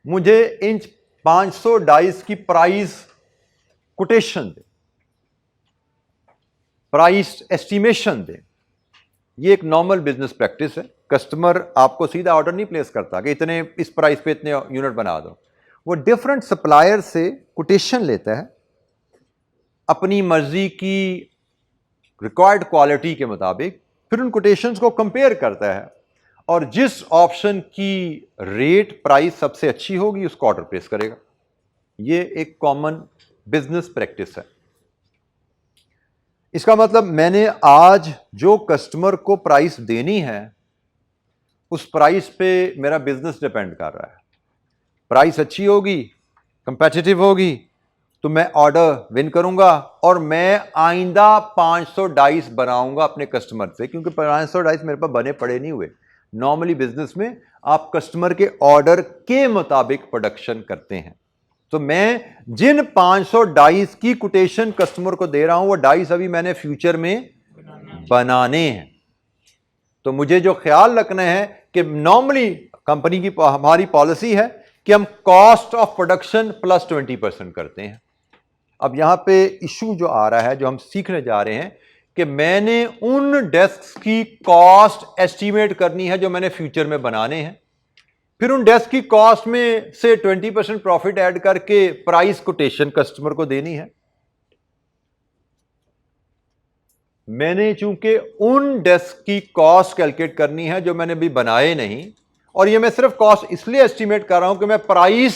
मुझे इन 500 डाइस की प्राइस कोटेशन दे, प्राइस एस्टिमेशन दे। ये एक नॉर्मल बिजनेस प्रैक्टिस है। कस्टमर आपको सीधा ऑर्डर नहीं प्लेस करता कि इतने इस प्राइस पे इतने यूनिट बना दो। वो डिफरेंट सप्लायर से कोटेशन लेता है अपनी मर्जी की रिक्वायर्ड क्वालिटी के मुताबिक, फिर उन कोटेशंस को कंपेयर करता है और जिस ऑप्शन की रेट प्राइस सबसे अच्छी होगी उसको ऑर्डर प्लेस करेगा। ये एक कॉमन बिजनेस प्रैक्टिस है। इसका मतलब मैंने आज जो कस्टमर को प्राइस देनी है उस प्राइस पे मेरा बिजनेस डिपेंड कर रहा है। प्राइस अच्छी होगी, कंपेटिटिव होगी, तो मैं ऑर्डर विन करूंगा और मैं आइंदा 500 डाइस बनाऊंगा अपने कस्टमर से, क्योंकि 500 डाइस मेरे पास बने पड़े नहीं हुए। नॉर्मली बिजनेस में आप कस्टमर के ऑर्डर के मुताबिक प्रोडक्शन करते हैं। तो मैं जिन 500 डाइस की कोटेशन कस्टमर को दे रहा हूं वो डाइस अभी मैंने फ्यूचर में बनाने हैं। तो मुझे जो ख्याल रखना है कि नॉर्मली कंपनी की हमारी पॉलिसी है कि हम कॉस्ट ऑफ प्रोडक्शन प्लस 20% करते हैं। अब यहां पे इशू जो आ रहा है, जो हम सीखने जा रहे हैं, कि मैंने उन डेस्क की कॉस्ट एस्टीमेट करनी है जो मैंने फ्यूचर में बनाने हैं, फिर उन डेस्क की कॉस्ट में से 20% प्रॉफिट ऐड करके प्राइस कोटेशन कस्टमर को देनी है। मैंने चूंकि उन डेस्क की कॉस्ट कैलकुलेट करनी है जो मैंने अभी बनाए नहीं, और ये मैं सिर्फ कॉस्ट इसलिए एस्टीमेट कर रहा हूं कि मैं प्राइस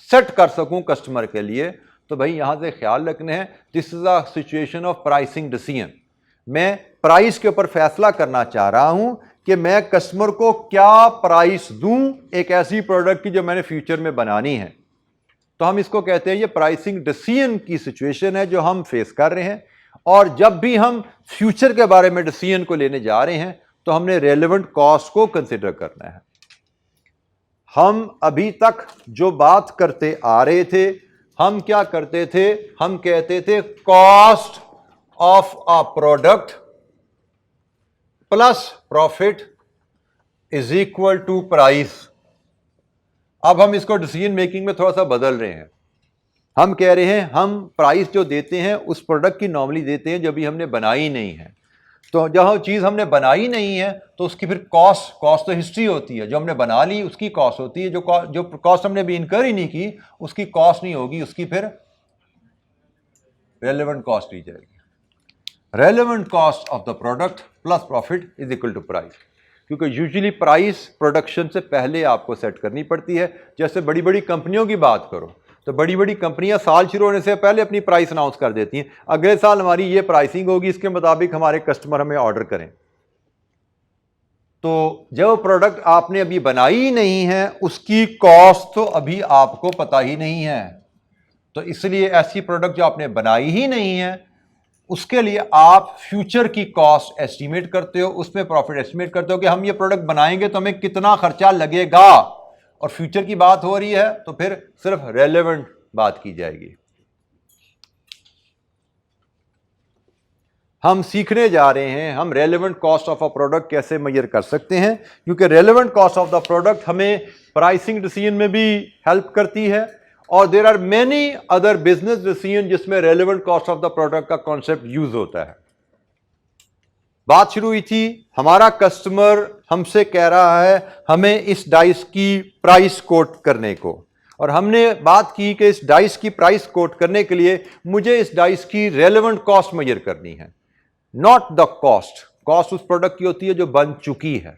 सेट कर सकूं कस्टमर के लिए। तो भाई यहां से ख्याल रखना है, this is a situation of pricing decision. मैं प्राइस के ऊपर फैसला करना चाह रहा हूं कि मैं कस्टमर को क्या प्राइस दूं एक ऐसी प्रोडक्ट की जो मैंने फ्यूचर में बनानी है। तो हम इसको कहते हैं, ये प्राइसिंग डिसीजन की सिचुएशन है जो हम फेस कर रहे हैं। और जब भी हम फ्यूचर के बारे में डिसीजन को लेने जा रहे हैं तो हमने रेलेवेंट कॉस्ट को कंसिडर करना है। हम अभी तक जो बात करते आ रहे थे, हम क्या करते थे, हम कहते थे cost of a product plus profit is equal to price. अब हम इसको डिसीजन मेकिंग में थोड़ा सा बदल रहे हैं। हम कह रहे हैं हम प्राइस जो देते हैं उस प्रोडक्ट की नॉर्मली देते हैं जो अभी हमने बनाई नहीं है। तो जहाँ चीज़ हमने बनाई नहीं है तो उसकी फिर कॉस्ट तो हिस्ट्री होती है, जो हमने बना ली उसकी कॉस्ट होती है, जो कॉस्ट हमने अभी इनकर ही नहीं की उसकी कॉस्ट नहीं होगी, उसकी फिर रेलेवेंट कॉस्ट ली जाएगी। Relevant cost of the product plus profit is equal to price, क्योंकि यूजुअली प्राइस प्रोडक्शन से पहले आपको सेट करनी पड़ती है। जैसे बड़ी बड़ी कंपनियों की बात करो तो बड़ी बड़ी कंपनियां साल शुरू होने से पहले अपनी प्राइस अनाउंस कर देती हैं, अगले साल हमारी ये प्राइसिंग होगी, इसके मुताबिक हमारे कस्टमर हमें ऑर्डर करें। तो जो प्रोडक्ट आपने अभी बनाई नहीं है उसकी कॉस्ट तो अभी आपको पता ही नहीं है। तो इसलिए ऐसी प्रोडक्ट जो आपने बनाई ही नहीं है उसके लिए आप फ्यूचर की कॉस्ट एस्टीमेट करते हो, उसमें प्रॉफिट एस्टीमेट करते हो कि हम ये प्रोडक्ट बनाएंगे तो हमें कितना खर्चा लगेगा, और फ्यूचर की बात हो रही है तो फिर सिर्फ रेलेवेंट बात की जाएगी। हम सीखने जा रहे हैं हम relevant cost of a product कैसे मेजर कर सकते हैं, क्योंकि relevant cost of the product हमें प्राइसिंग डिसीजन में भी हेल्प करती है, और there are many other business decision जिसमें relevant cost of the product का कॉन्सेप्ट यूज होता है। बात शुरू हुई थी, हमारा कस्टमर हमसे कह रहा है हमें इस डाइस की प्राइस कोट करने को, और हमने बात की कि इस डाइस की प्राइस कोट करने के लिए मुझे इस डाइस की रेलेवेंट कॉस्ट मेजर करनी है, नॉट द कॉस्ट। कॉस्ट उस प्रोडक्ट की होती है जो बन चुकी है,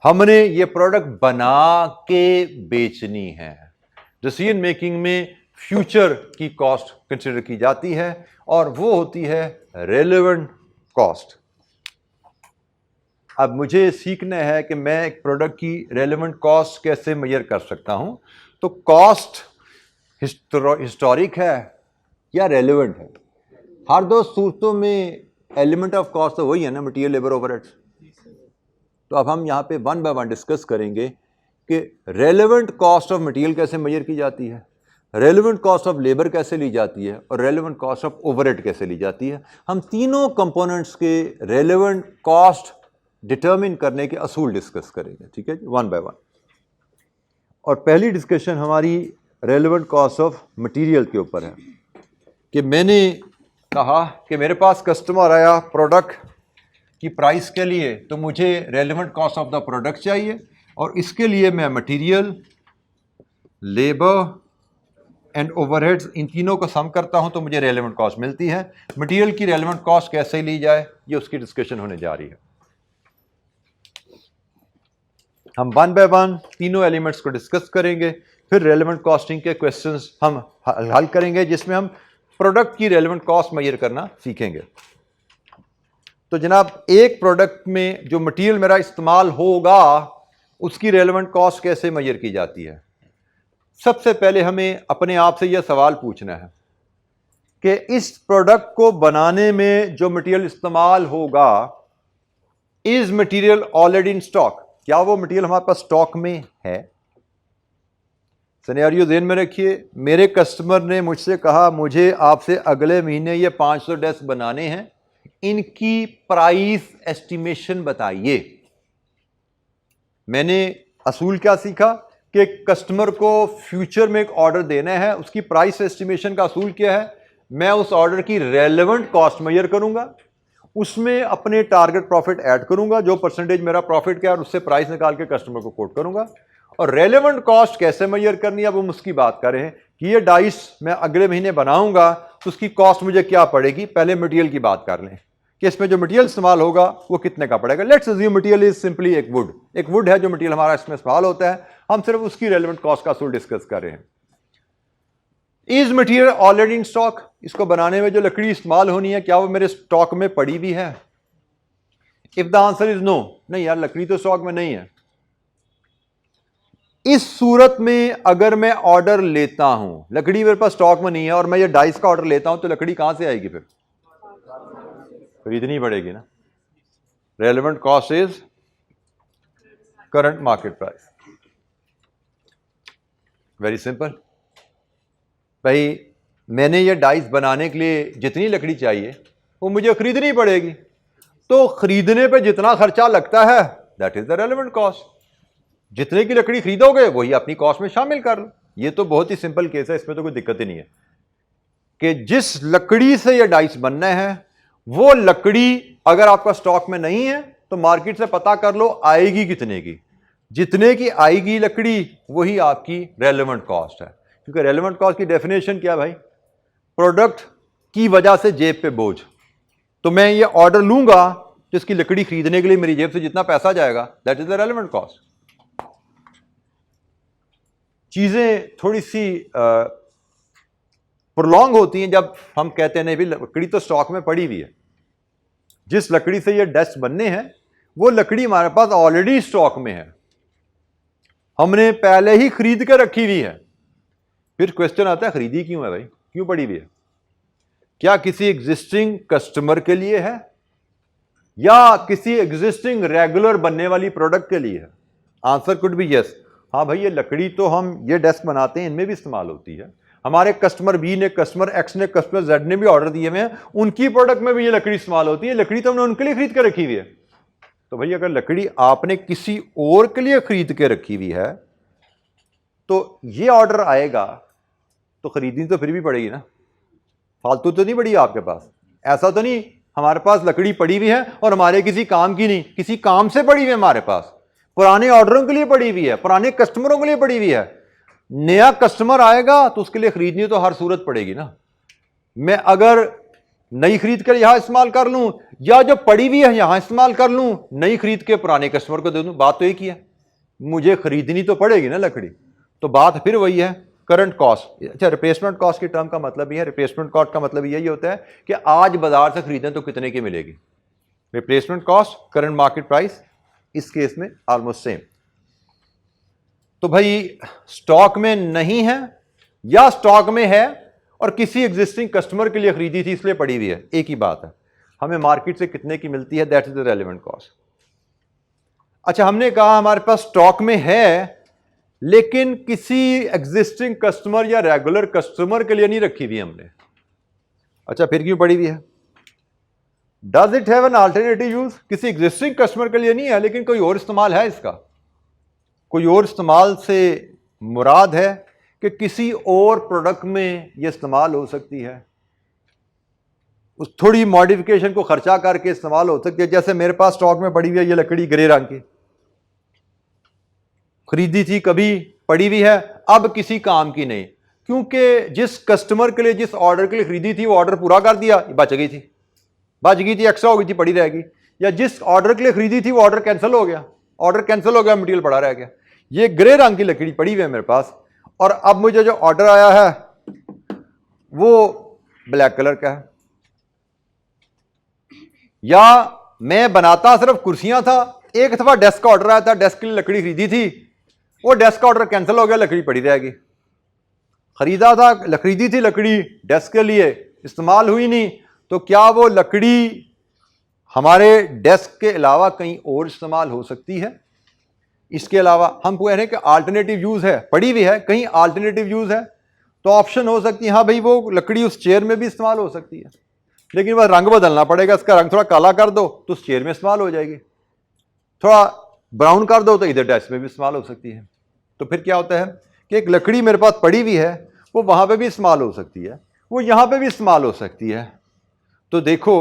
हमने ये प्रोडक्ट बना के बेचनी है। डिसीजन मेकिंग में फ्यूचर की कॉस्ट कंसिडर की जाती है और वो होती है रेलेवेंट कॉस्ट। अब मुझे सीखना है कि मैं एक प्रोडक्ट की रेलेवेंट कॉस्ट कैसे मेजर कर सकता हूं। तो कॉस्ट हिस्टोरिक है या रेलेवेंट है? हर दो सूरतों में एलिमेंट ऑफ कॉस्ट तो वही है ना, मटेरियल, लेबर, ओवरहेड्स। तो अब हम यहाँ पे वन बाय वन डिस्कस करेंगे कि रेलेवेंट कॉस्ट ऑफ मटेरियल कैसे मेजर की जाती है, रेलेवेंट कॉस्ट ऑफ लेबर कैसे ली जाती है और रेलेवेंट कॉस्ट ऑफ ओवरहेड कैसे ली जाती है। हम तीनों कंपोनेंट्स के रेलेवेंट कॉस्ट डिटरमिन करने के असूल डिस्कस करेंगे, ठीक है जी, वन बाय वन। और पहली डिस्कशन हमारी रेलेवेंट कॉस्ट ऑफ मटेरियल के ऊपर है कि मैंने कहा कि मेरे पास कस्टमर आया प्रोडक्ट की प्राइस के लिए, तो मुझे relevant cost of the product चाहिए और इसके लिए मैं मटेरियल, लेबर एंड ओवरहेड्स इन तीनों को सम करता हूं तो मुझे रेलेवेंट कॉस्ट मिलती है। मटेरियल की रेलेवेंट कॉस्ट कैसे ली जाए, ये उसकी डिस्कशन होने जा रही है। हम वन बाय वन तीनों एलिमेंट्स को डिस्कस करेंगे, फिर रेलेवेंट कॉस्टिंग के क्वेश्चंस हम हल करेंगे जिसमें हम प्रोडक्ट की रेलेवेंट कॉस्ट मेजर करना सीखेंगे। तो जनाब, एक प्रोडक्ट में जो मटेरियल मेरा इस्तेमाल होगा उसकी रेलेवेंट कॉस्ट कैसे मेजर की जाती है? सबसे पहले हमें अपने आप से यह सवाल पूछना है कि इस प्रोडक्ट को बनाने में जो मटेरियल इस्तेमाल होगा, is material already in stock? क्या वो मटेरियल हमारे पास स्टॉक में है? सिनेरियो ज़हन में रखिए, मेरे कस्टमर ने मुझसे कहा मुझे आपसे अगले महीने ये 500 डेस्क बनाने हैं, इनकी प्राइस एस्टिमेशन बताइए। मैंने असूल क्या सीखा कि कस्टमर को फ्यूचर में एक ऑर्डर देना है, उसकी प्राइस एस्टिमेशन का असूल क्या है? मैं उस ऑर्डर की रेलेवेंट कॉस्ट मेजर करूंगा, उसमें अपने टारगेट प्रॉफिट ऐड करूंगा, जो परसेंटेज मेरा प्रॉफिट क्या है और उससे प्राइस निकाल के कस्टमर को कोट करूंगा। और रेलेवेंट कॉस्ट कैसे मेजर करनी है, अब हम उसकी बात कर रहे हैं कि ये डाइस मैं अगले महीने बनाऊंगा तो उसकी कॉस्ट मुझे क्या पड़ेगी। पहले मटेरियल की बात कर लें कि इसमें जो मटेरियल इस्तेमाल होगा वो कितने का पड़ेगा। Let's assume material is simply एक वुड है जो मटेरियल हमारा इसमें इस्तेमाल होता है, हम सिर्फ उसकी रेलेवेंट कॉस्ट का असूल डिस्कस कर रहे हैं। Is material already in stock? इसको बनाने में जो लकड़ी इस्तेमाल होनी है क्या वो मेरे स्टॉक में पड़ी हुई है? If the answer is no, नहीं यार लकड़ी तो स्टॉक में नहीं है, इस सूरत में अगर मैं ऑर्डर लेता हूं, लकड़ी मेरे पास स्टॉक में नहीं है और मैं ये डाइस का ऑर्डर लेता हूं, तो लकड़ी कहां से आएगी? फिर खरीदनी पड़ेगी ना। Relevant cost is current market price. Very simple भाई, मैंने ये डाइस बनाने के लिए जितनी लकड़ी चाहिए वो मुझे खरीदनी पड़ेगी, तो खरीदने पे जितना खर्चा लगता है that is the relevant cost. जितने की लकड़ी खरीदोगे वही अपनी कॉस्ट में शामिल कर लो। ये तो बहुत ही सिंपल केस है, इसमें तो कोई दिक्कत ही नहीं है कि जिस लकड़ी से ये डाइस बनना है वो लकड़ी अगर आपका स्टॉक में नहीं है तो मार्केट से पता कर लो आएगी कितने की। जितने की आएगी लकड़ी वही आपकी रेलेवेंट कॉस्ट है, क्योंकि रेलेवेंट कॉस्ट की डेफिनेशन क्या भाई? प्रोडक्ट की वजह से जेब पे बोझ। तो मैं ये ऑर्डर लूंगा जिसकी लकड़ी खरीदने के लिए मेरी जेब से जितना पैसा जाएगा that is the relevant cost. चीजें थोड़ी सी प्रोलॉन्ग होती हैं जब हम कहते हैं नहीं भाई लकड़ी तो स्टॉक में पड़ी हुई है। जिस लकड़ी से ये डेस्क बनने हैं वो लकड़ी हमारे पास ऑलरेडी स्टॉक में है, हमने पहले ही खरीद के रखी हुई है। फिर क्वेश्चन आता है खरीदी क्यों है भाई, क्यों पड़ी हुई है? क्या किसी एग्जिस्टिंग कस्टमर के लिए है या किसी एग्जिस्टिंग रेगुलर बनने वाली प्रोडक्ट के लिए है? Answer could be yes. हाँ भाई, ये लकड़ी तो हम ये डेस्क बनाते हैं इनमें भी इस्तेमाल होती है। हमारे कस्टमर बी ने, कस्टमर एक्स ने, कस्टमर जेड ने भी ऑर्डर दिए हुए हैं, उनकी प्रोडक्ट में भी ये लकड़ी इस्तेमाल होती है। लकड़ी तो हमने उनके लिए खरीद के रखी हुई है। तो भाई अगर लकड़ी आपने किसी और के लिए खरीद के रखी हुई है तो ये ऑर्डर आएगा तो खरीदनी तो फिर भी पड़ेगी ना, फालतू तो नहीं पड़ी आपके पास। ऐसा तो नहीं हमारे पास लकड़ी पड़ी हुई है और हमारे किसी काम की नहीं, किसी काम से पड़ी हुई है, हमारे पास पुराने ऑर्डरों के लिए पड़ी हुई है, पुराने कस्टमरों के लिए पड़ी हुई है। नया कस्टमर आएगा तो उसके लिए खरीदनी तो हर सूरत पड़ेगी ना। मैं अगर नई खरीद कर यहां इस्तेमाल कर लूं या जो पड़ी हुई है यहां इस्तेमाल कर लूं, नई खरीद के पुराने कस्टमर को दे दूं, बात तो एक ही है, मुझे खरीदनी तो पड़ेगी ना लकड़ी। तो बात फिर वही है करंट कॉस्ट। अच्छा, रिप्लेसमेंट कॉस्ट की टर्म का मतलब ही है, रिप्लेसमेंट कॉस्ट का मतलब यही होता है कि आज बाजार से खरीदें तो कितने की मिलेगी। Replacement cost current market price इस केस में ऑलमोस्ट सेम। तो भाई स्टॉक में नहीं है या स्टॉक में है और किसी एग्जिस्टिंग कस्टमर के लिए खरीदी थी इसलिए पड़ी हुई है, एक ही बात है। हमें मार्केट से कितने की मिलती है, that is the relevant cost. अच्छा, हमने कहा हमारे पास स्टॉक में है लेकिन किसी एग्जिस्टिंग कस्टमर या रेगुलर कस्टमर के लिए नहीं रखी हुई हमने। अच्छा, फिर क्यों पड़ी हुई है? Does it have an alternative use? किसी एग्जिस्टिंग कस्टमर के लिए नहीं है लेकिन कोई और इस्तेमाल है इसका। कोई और इस्तेमाल से मुराद है कि किसी और प्रोडक्ट में यह इस्तेमाल हो सकती है, उस थोड़ी मॉडिफिकेशन को खर्चा करके इस्तेमाल हो सकती है। जैसे मेरे पास स्टॉक में पड़ी हुई है ये लकड़ी ग्रे रंग की, खरीदी थी कभी, पड़ी हुई है, अब किसी काम की नहीं, क्योंकि जिस कस्टमर के लिए जिस ऑर्डर के लिए खरीदी थी वो ऑर्डर पूरा कर दिया, बच गई थी, एक्स्ट्रा हो गई थी, पड़ी रहेगी। या जिस ऑर्डर के लिए खरीदी थी वो ऑर्डर कैंसिल हो गया, मटेरियल पड़ा रह गया। ये ग्रे रंग की लकड़ी पड़ी हुई है मेरे पास और अब मुझे जो ऑर्डर आया है वो ब्लैक कलर का है। या मैं बनाता सिर्फ कुर्सियां था, एक दफा डेस्क का ऑर्डर आया था, डेस्क के लिए लकड़ी खरीदी थी, वो डेस्क का ऑर्डर कैंसिल हो गया, लकड़ी पड़ी रहेगी। खरीदी थी लकड़ी डेस्क के लिए, इस्तेमाल हुई नहीं, तो क्या वो लकड़ी हमारे डेस्क के अलावा कहीं और इस्तेमाल हो सकती है? इसके अलावा हम कह रहे हैं कि अल्टरनेटिव यूज है, पड़ी हुई है, कहीं अल्टरनेटिव यूज है, तो ऑप्शन हो सकती है हाँ भाई वो लकड़ी उस चेयर में भी इस्तेमाल हो सकती है, लेकिन वह रंग बदलना पड़ेगा, इसका रंग थोड़ा काला कर दो तो उस चेयर में इस्तेमाल हो जाएगी, थोड़ा ब्राउन कर दो तो इधर डेस्क में भी इस्तेमाल हो सकती है। तो फिर क्या होता है कि एक लकड़ी मेरे पास पड़ी हुई है, वो वहां पे भी इस्तेमाल हो सकती है, वो यहां पे भी इस्तेमाल हो सकती है। तो देखो,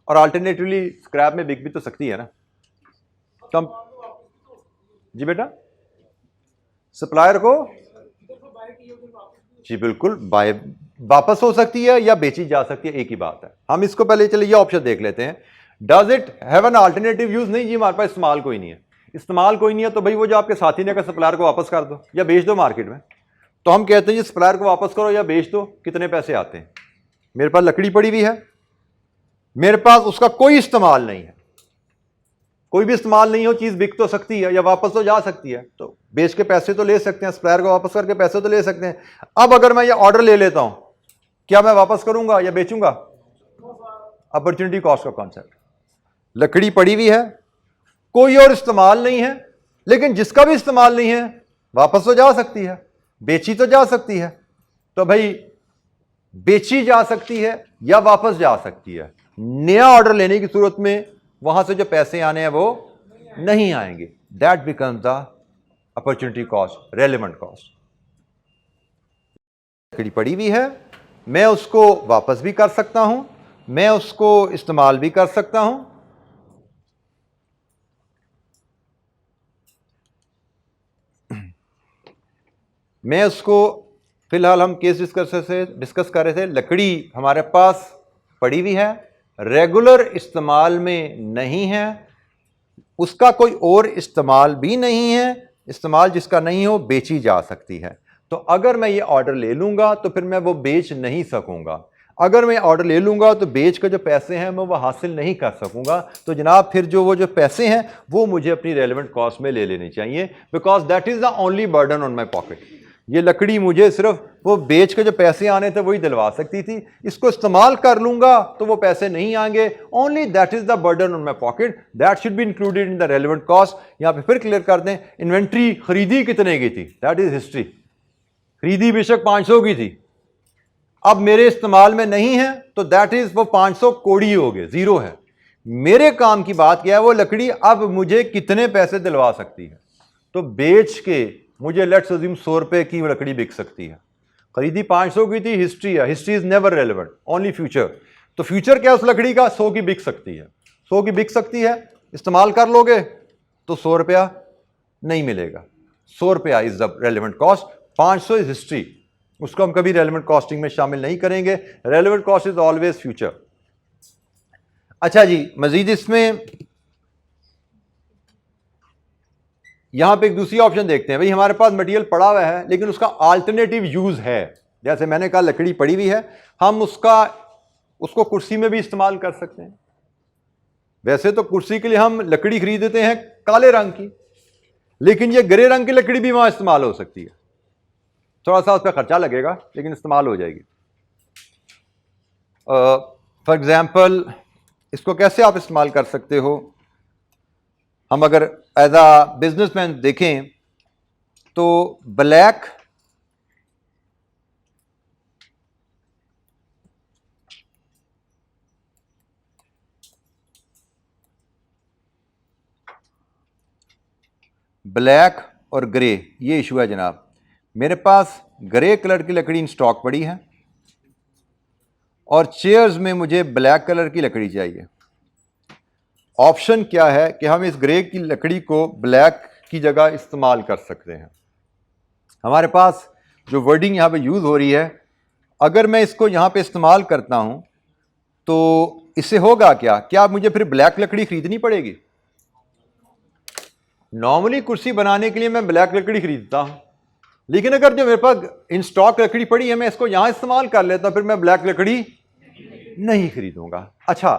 और अल्टरनेटिवली स्क्रैप में बिक भी तो सकती है ना। कम जी बेटा, सप्लायर को जी बिल्कुल बाय वापस हो सकती है या बेची जा सकती है, एक ही बात है। हम इसको पहले चलिए ये ऑप्शन देख लेते हैं, does it have an alternative use? नहीं जी, हमारे पास इस्तेमाल कोई नहीं है, तो भाई वो जो आपके साथी ने कहा सप्लायर को वापस कर दो या बेच दो मार्केट में, तो हम कहते हैं जी सप्लायर को वापस करो या बेच दो, कितने पैसे आते हैं? मेरे पास लकड़ी पड़ी हुई है, मेरे पास उसका कोई इस्तेमाल नहीं है, कोई भी इस्तेमाल नहीं हो, चीज बिक तो सकती है या वापस तो जा सकती है, तो बेच के पैसे तो ले सकते हैं, सप्लायर को वापस करके पैसे तो ले सकते हैं। अब अगर मैं ये ऑर्डर ले लेता हूं, क्या मैं वापस करूंगा या बेचूंगा? अपॉर्चुनिटी कॉस्ट का कॉन्सेप्ट। लकड़ी पड़ी हुई है, कोई और इस्तेमाल नहीं है, लेकिन जिसका भी इस्तेमाल नहीं है वापस तो जा सकती है, बेची तो जा सकती है, तो भाई बेची जा सकती है या वापस जा सकती है। नया ऑर्डर लेने की सूरत में वहां से जो पैसे आने हैं वो नहीं आएंगे। That becomes the opportunity cost, relevant cost. लकड़ी पड़ी हुई है, मैं उसको वापस भी कर सकता हूं, मैं उसको इस्तेमाल भी कर सकता हूं, मैं उसको, फिलहाल हम केस डिस्कस कर रहे थे, लकड़ी हमारे पास पड़ी हुई है, रेगुलर इस्तेमाल में नहीं है, उसका कोई और इस्तेमाल भी नहीं है, इस्तेमाल जिसका नहीं हो बेची जा सकती है। तो अगर मैं ये ऑर्डर ले लूंगा तो फिर मैं वो बेच नहीं सकूंगा, अगर मैं ऑर्डर ले लूंगा तो बेच के जो पैसे हैं मैं वो हासिल नहीं कर सकूंगा। तो जनाब फिर वो जो पैसे हैं वो मुझे अपनी रेलेवेंट कॉस्ट में ले लेनी चाहिए, because that is the only burden on my pocket. ये लकड़ी मुझे सिर्फ वो बेच के जो पैसे आने थे वही दिलवा सकती थी, इसको इस्तेमाल कर लूंगा तो वो पैसे नहीं आएंगे, only that is the burden on my pocket, that should be included in the relevant cost. यहां पे फिर क्लियर कर दें, इन्वेंट्री खरीदी कितने की थी, दैट इज हिस्ट्री, खरीदी बेशक 500 की थी, अब मेरे इस्तेमाल में नहीं है तो दैट इज वो 500 कोड़ी हो गए, जीरो है। मेरे काम की बात क्या है, वो लकड़ी अब मुझे कितने पैसे दिलवा सकती है, तो बेच के मुझे लेट्स अज्यूम 100 रुपए की लकड़ी बिक सकती है, खरीदी 500 की थी, हिस्ट्री है, history is never relevant, only future. तो फ्यूचर क्या उस लकड़ी का, 100 की बिक सकती है, 100 की बिक सकती है, इस्तेमाल कर लोगे तो 100 रुपया नहीं मिलेगा, 100 रुपया is the relevant cost, 500 is history, उसको हम कभी रेलेवेंट कॉस्टिंग में शामिल नहीं करेंगे, relevant cost is always future. अच्छा जी, मजीद इसमें यहां पे एक दूसरी ऑप्शन देखते हैं, भाई हमारे पास मटेरियल पड़ा हुआ है लेकिन उसका अल्टरनेटिव यूज है, जैसे मैंने कहा लकड़ी पड़ी हुई है, हम उसको कुर्सी में भी इस्तेमाल कर सकते हैं, वैसे तो कुर्सी के लिए हम लकड़ी खरीदते हैं काले रंग की, लेकिन ये ग्रे रंग की लकड़ी भी वहां इस्तेमाल हो सकती है। थोड़ा सा उसका खर्चा लगेगा लेकिन इस्तेमाल हो जाएगी। फॉर एग्जाम्पल इसको कैसे आप इस्तेमाल कर सकते हो, हम अगर एज अ बिजनेसमैन देखें तो ब्लैक और ग्रे, ये इशू है जनाब। मेरे पास ग्रे कलर की लकड़ी इन स्टॉक पड़ी है और चेयर्स में मुझे ब्लैक कलर की लकड़ी चाहिए। ऑप्शन क्या है कि हम इस ग्रे की लकड़ी को ब्लैक की जगह इस्तेमाल कर सकते हैं। हमारे पास जो वर्डिंग यहाँ पे यूज़ हो रही है, अगर मैं इसको यहाँ पे इस्तेमाल करता हूँ तो इससे होगा क्या मुझे फिर ब्लैक लकड़ी खरीदनी पड़ेगी? नॉर्मली कुर्सी बनाने के लिए मैं ब्लैक लकड़ी खरीदता हूँ, लेकिन अगर जो मेरे पास इन स्टॉक लकड़ी पड़ी है मैं इसको यहाँ इस्तेमाल कर लेता हूँ, फिर मैं ब्लैक लकड़ी नहीं खरीदूंगा। अच्छा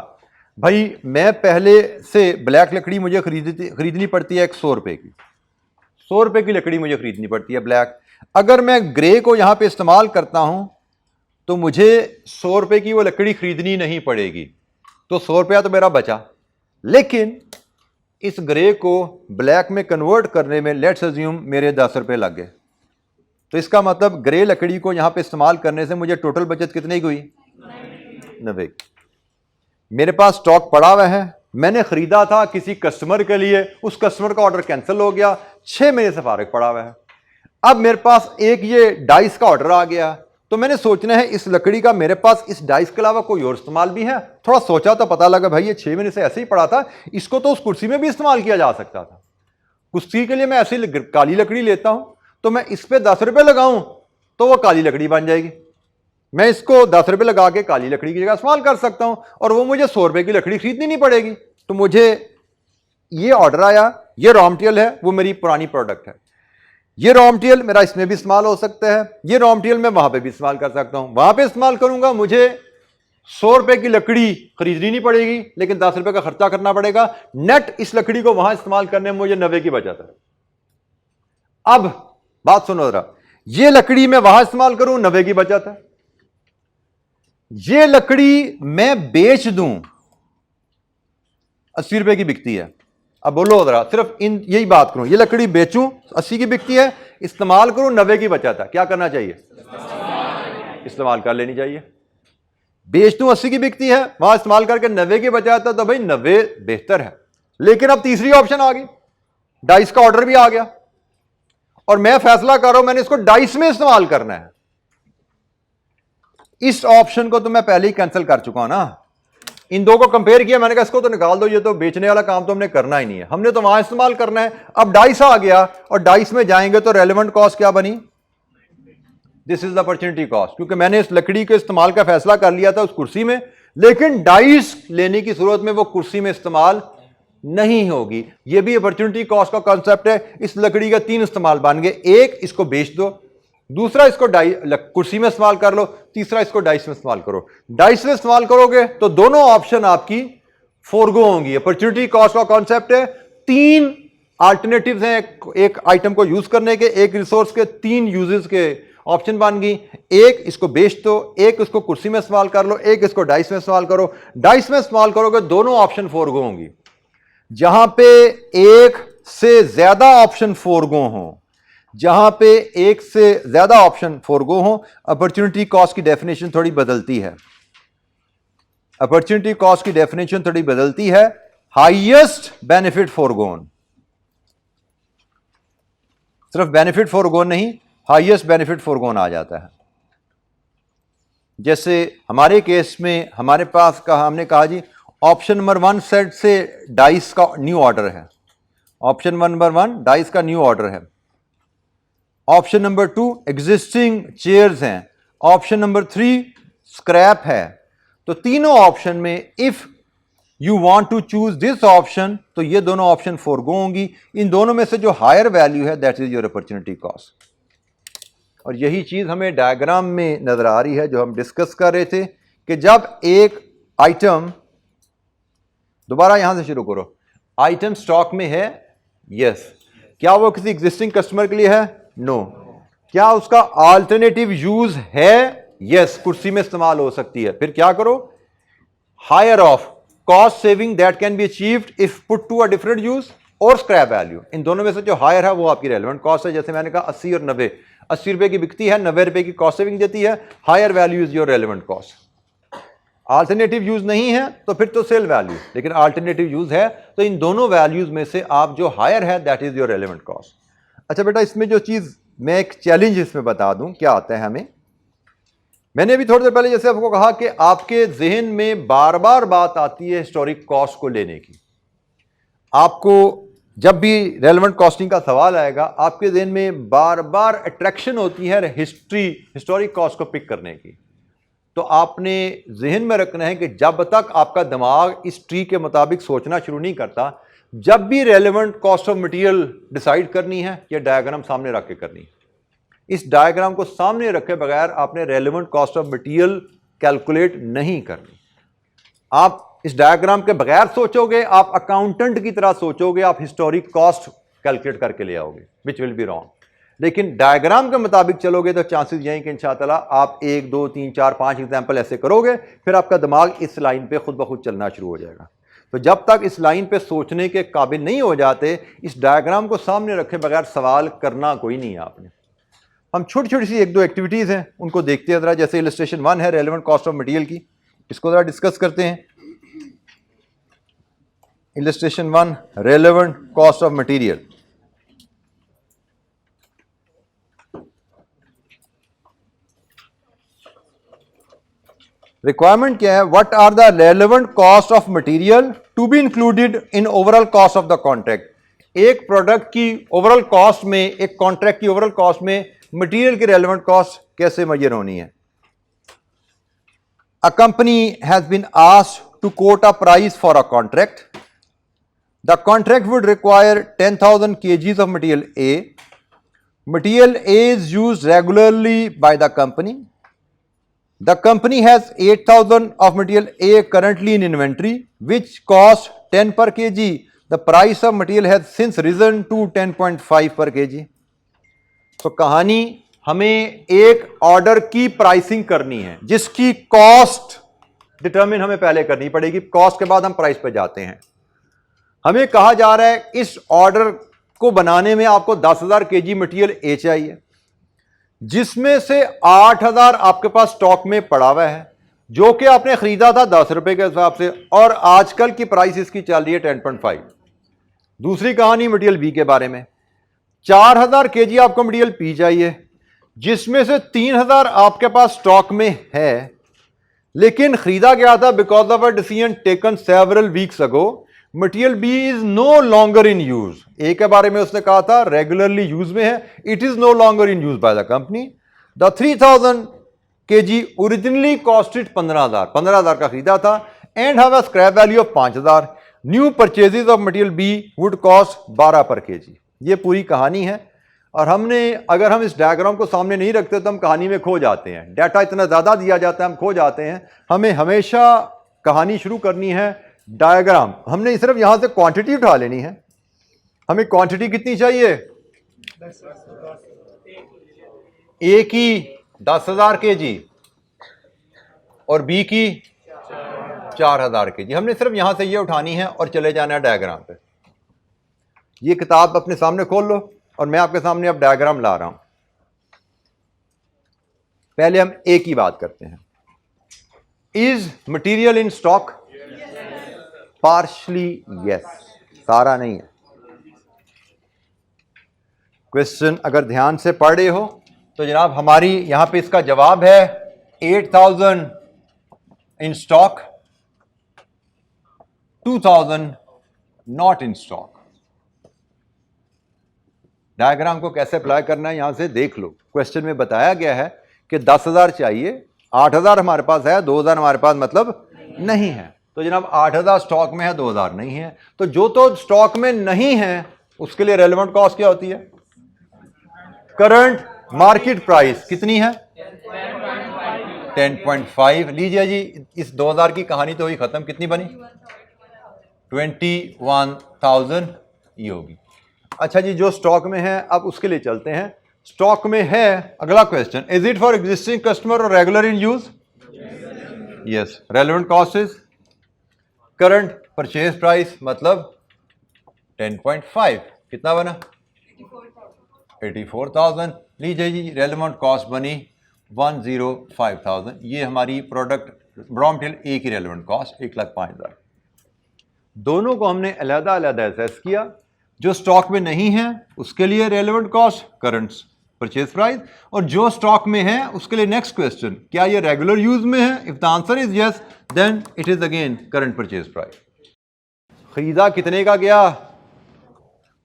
भाई, मैं पहले से ब्लैक लकड़ी मुझे खरीदनी पड़ती है 100 रुपए की, 100 रुपए की लकड़ी मुझे खरीदनी पड़ती है ब्लैक। अगर मैं ग्रे को यहाँ पे इस्तेमाल करता हूँ तो मुझे 100 रुपए की वो लकड़ी खरीदनी नहीं पड़ेगी, तो 100 रुपया तो मेरा बचा। लेकिन इस ग्रे को ब्लैक में कन्वर्ट करने में लेट्स अज्यूम मेरे 10 रुपए लग गए, तो इसका मतलब ग्रे लकड़ी को यहां पे इस्तेमाल करने से मुझे टोटल बचत कितनी की हुई? 90। मेरे पास स्टॉक पड़ा हुआ है, मैंने खरीदा था किसी कस्टमर के लिए, उस कस्टमर का ऑर्डर कैंसिल हो गया, 6 महीने से फारिग पड़ा हुआ है। अब मेरे पास एक ये डाइस का ऑर्डर आ गया, तो मैंने सोचना है इस लकड़ी का मेरे पास इस डाइस के अलावा कोई और इस्तेमाल भी है। थोड़ा सोचा तो पता लगा भाई ये 6 महीने से ऐसे ही पड़ा था, इसको तो उस कुर्सी में भी इस्तेमाल किया जा सकता था। कुर्सी के लिए मैं ऐसी काली लकड़ी लेता हूं, तो मैं इस पे 10 रुपए लगाऊं तो वो काली लकड़ी बन जाएगी। मैं इसको 10 रुपए लगा के काली लकड़ी की जगह इस्तेमाल कर सकता हूं और वो मुझे 100 रुपए की लकड़ी खरीदनी नहीं पड़ेगी। तो मुझे ये ऑर्डर आया, ये रॉ मटेरियल है, वो मेरी पुरानी प्रोडक्ट है, ये रॉ मटेरियल मेरा इसमें भी इस्तेमाल हो सकता है, ये रॉ मटेरियल मैं वहां पे भी इस्तेमाल कर सकता हूं। वहां पे इस्तेमाल करूंगा मुझे 100 रुपए की लकड़ी खरीदनी नहीं पड़ेगी, लेकिन 10 रुपए का खर्चा करना पड़ेगा। नेट इस लकड़ी को वहां इस्तेमाल करने में मुझे 90 की बचत है। अब बात सुनो जरा, ये लकड़ी मैं वहां इस्तेमाल करूं, 90 की बचत है। ये लकड़ी मैं बेच दूं, 80 रुपए की बिकती है। अब बोलो जरा, सिर्फ इन यही बात करूं, ये लकड़ी बेचूं 80 की बिकती है, इस्तेमाल करूं 90 की बचत है, क्या करना चाहिए? इस्तेमाल कर लेनी चाहिए। बेच दूं 80 की बिकती है, वहां इस्तेमाल करके 90 की बचत है, तो भाई 90 बेहतर है। लेकिन अब तीसरी ऑप्शन आ गई, डाइस का ऑर्डर भी आ गया और मैं फैसला कर रहा हूं मैंने इसको डाइस में इस्तेमाल करना है। इस ऑप्शन को तो मैं पहले ही कैंसिल कर चुका हूं ना। इन दो को कंपेयर किया, मैंने कहा इसको तो निकाल दो, ये तो बेचने वाला काम तो हमने करना ही नहीं है, हमने तो वहां इस्तेमाल करना है। अब डाइस आ गया और डाइस में जाएंगे तो रेलेवेंट कॉस्ट क्या बनी? This is the opportunity cost, क्योंकि मैंने इस लकड़ी के इस्तेमाल का फैसला कर लिया था उस कुर्सी में, लेकिन डाइस लेने की सूरत में वो कुर्सी में इस्तेमाल नहीं होगी। ये भी अपॉर्चुनिटी कॉस्ट का कॉन्सेप्ट है। इस लकड़ी का 3 इस्तेमाल बन गए, एक इसको बेच दो, दूसरा इसको कुर्सी में इस्तेमाल कर लो, तीसरा इसको डाइस में इस्तेमाल करो। डाइस में इस्तेमाल करोगे तो दोनों ऑप्शन आपकी फोरगो होंगी। अपॉर्चुनिटी कॉस्ट का कॉन्सेप्ट है, 3 अल्टरनेटिव्स हैं एक आइटम को यूज करने के, एक रिसोर्स के 3 यूजेस के ऑप्शन बन गई। एक इसको बेच दो, एक इसको कुर्सी में इस्तेमाल कर लो, एक इसको डाइस में इस्तेमाल करो। डाइस में इस्तेमाल करोगे दोनों ऑप्शन फोरगो होंगी। जहां पे एक से ज्यादा ऑप्शन फोरगो हो, जहां पे एक से ज्यादा ऑप्शन फोरगो हो, अपॉर्चुनिटी कॉस्ट की डेफिनेशन थोड़ी बदलती है। अपॉर्चुनिटी कॉस्ट की डेफिनेशन थोड़ी बदलती है, हाईएस्ट बेनिफिट फोरगोन। सिर्फ बेनिफिट फोरगोन नहीं, हाईएस्ट बेनिफिट फोरगोन आ जाता है। जैसे हमारे केस में हमारे पास हमने कहा जी ऑप्शन नंबर 1 सेट से डाइस का न्यू ऑर्डर है, ऑप्शन नंबर 1 डाइस का न्यू ऑर्डर है, ऑप्शन नंबर 2 एग्जिस्टिंग चेयर्स हैं, ऑप्शन नंबर 3 स्क्रैप है। तो तीनों ऑप्शन में if you want to choose this option, तो ये दोनों ऑप्शन फोरगो होंगी। इन दोनों में से जो हायर वैल्यू है that is your opportunity cost. और यही चीज हमें डायग्राम में नजर आ रही है जो हम डिस्कस कर रहे थे कि जब एक आइटम दोबारा यहां से शुरू करो। आइटम स्टॉक में है, यस। क्या वो किसी एग्जिस्टिंग कस्टमर के लिए है? नो। क्या उसका अल्टरनेटिव यूज है? यस, कुर्सी में इस्तेमाल हो सकती है। फिर क्या करो? Higher of cost saving that can be achieved if put to a different use और स्क्रैप वैल्यू। इन दोनों में से जो हायर है वो आपकी रेलेवेंट कॉस्ट है। जैसे मैंने कहा 80 और 90, 80 रुपए की बिकती है, 90 रुपए की कॉस्ट सेविंग देती है। Higher value is your relevant cost. Alternative use नहीं है तो फिर तो सेल वैल्यू, लेकिन अल्टरनेटिव यूज है तो इन दोनों वैल्यूज में से आप जो हायर है that is your relevant cost. अच्छा बेटा, इसमें जो चीज मैं एक चैलेंज इसमें बता दूं क्या आता है हमें। मैंने अभी थोड़ी देर पहले जैसे आपको कहा कि आपके जहन में बार बार बात आती है हिस्टोरिक कॉस्ट को लेने की। आपको जब भी रेलेवेंट कॉस्टिंग का सवाल आएगा आपके जहन में बार बार अट्रैक्शन होती है हिस्टोरिक कॉस्ट को पिक करने की। तो आपने जहन में रखना है कि जब तक आपका दिमाग इस ट्री के मुताबिक सोचना शुरू नहीं करता, जब भी relevant cost of material decide करनी है, यह डायग्राम सामने रख के करनी है। इस डायग्राम को सामने रखे बगैर आपने relevant cost of material calculate नहीं करनी। आप इस डायग्राम के बगैर सोचोगे, आप अकाउंटेंट की तरह सोचोगे, आप हिस्टोरिक कॉस्ट कैलकुलेट करके ले आओगे, विच विल बी रॉन्ग। लेकिन डायग्राम के मुताबिक चलोगे तो चांसेस यही कि इंशाअल्लाह आप 1 2 3 4 5 एग्जाम्पल ऐसे करोगे, फिर आपका दिमाग इस लाइन पे खुद ब खुद चलना शुरू हो जाएगा। तो जब तक इस लाइन पे सोचने के काबिल नहीं हो जाते, इस डायग्राम को सामने रखे बगैर सवाल करना कोई नहीं है आपने। हम छोटी छोटी सी 1-2 एक्टिविटीज़ हैं उनको देखते हैं ज़रा। जैसे इलस्ट्रेशन 1 है रेलेवेंट कॉस्ट ऑफ मटेरियल की, इसको ज़रा डिस्कस करते हैं। Illustration 1 relevant cost of material. Requirement क्या है? What are the relevant cost of material to be included in overall cost of the contract. एक प्रोडक्ट की ओवरऑल कॉस्ट में, एक कॉन्ट्रैक्ट की ओवरऑल कॉस्ट में मटेरियल की रेलेवेंट कॉस्ट कैसे मेजर होनी है? A company has been asked to quote a price for a contract. The contract would require 10,000 kgs of material A. Material A is used regularly by the company. The company has 8,000 of material A currently in inventory, which costs 10 per kg. The price of material has since risen to 10.5 per kg. तो कहानी, हमें एक order की pricing करनी है जिसकी cost determine हमें पहले करनी पड़ेगी, कॉस्ट के बाद हम प्राइस पे जाते हैं। हमें कहा जा रहा है इस ऑर्डर को बनाने में आपको 10,000 kg मटेरियल ए चाहिए, जिसमें से 8,000 आपके पास स्टॉक में पड़ा हुआ है, जो कि आपने खरीदा था 10 रुपए के हिसाब से, और आजकल की प्राइस इसकी चल रही है 10.5। दूसरी कहानी मटेरियल बी के बारे में, 4,000 kg आपको मटेरियल पी चाहिए, जिसमें से 3,000 आपके पास स्टॉक में है, लेकिन खरीदा गया था because of a decision taken several weeks ago. Material B is no longer in use. A के बारे में उसने कहा था रेगुलरली यूज में है, it is no longer in use by the company. The 3,000 kg originally costed 15,000 का खरीदा था and have a scrap value of 5,000। New purchases of material B would cost 12 per kg। ये पूरी कहानी है, और हमने, अगर हम इस डायग्राम को सामने नहीं रखते तो हम कहानी में खो जाते हैं। डाटा इतना ज़्यादा दिया जाता है, हम खो जाते हैं। हमें हमेशा कहानी शुरू करनी है डायग्राम। हमने सिर्फ यहाँ से क्वांटिटी उठा लेनी है। हमें क्वांटिटी कितनी चाहिए? ए की 10,000 kg और बी की 4,000 kg। हमने सिर्फ यहाँ से ये उठानी है और चले जाना है डायग्राम पे। ये किताब अपने सामने खोल लो और मैं आपके सामने अब डायग्राम ला रहा हूं। पहले हम ए की बात करते हैं। Is material in stock? Partially yes, सारा नहीं है। क्वेश्चन अगर ध्यान से पढ़ रहे हो तो जनाब हमारी यहां पे इसका जवाब है 8,000 in stock, 2,000 not in stock. Diagram को कैसे अप्लाई करना है यहां से देख लो। क्वेश्चन में बताया गया है कि 10,000 चाहिए, 8,000 हमारे पास है, 2,000 हमारे पास मतलब नहीं है। तो जनाब 8,000 स्टॉक में है, 2,000 नहीं है। तो जो तो स्टॉक में नहीं है उसके लिए रेलेवेंट कॉस्ट क्या होती है? करंट मार्केट प्राइस कितनी है? 10.5। लीजिए जी, इस 2,000 की कहानी तो हुई खत्म। कितनी बनी? 21,000 ये होगी। अच्छा जी, जो स्टॉक में है अब उसके लिए चलते हैं। स्टॉक में है, अगला question, is it for existing customer और regular in use? Yes. Relevant cost is current purchase price मतलब 10.5, कितना बना? 84,000। लीजिए जी, रेलेवेंट कॉस्ट बनी 105,000। ये हमारी प्रोडक्ट रॉ मटेरियल ए की रेलेवेंट कॉस्ट 1,05,000। दोनों को हमने अलहदा अलहदा असेस किया। जो स्टॉक में नहीं है उसके लिए relevant cost current purchase price, और जो स्टॉक में है उसके लिए नेक्स्ट क्वेश्चन, क्या ये रेगुलर यूज में है? If the answer is yes then it is again current purchase price. खरीदा कितने का गया?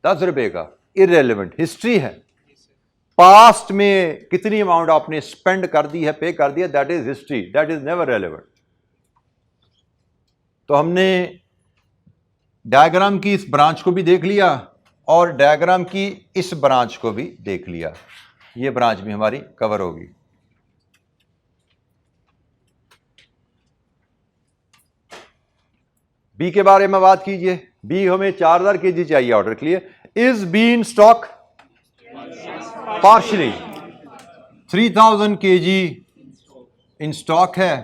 10 रुपए का, इररेलेवेंट। हिस्ट्री है, पास्ट में कितनी अमाउंट आपने स्पेंड कर दी है, पे कर दिया, that is history, that is never relevant. तो हमने डायग्राम की इस ब्रांच को भी देख लिया और डायग्राम की इस ब्रांच को भी देख लिया। ये ब्रांच भी हमारी कवर होगी। बी के बारे में बात कीजिए। बी हमें 4,000 kg चाहिए ऑर्डर के लिए। Is be in stock? Partially. 3,000 kg in stock है,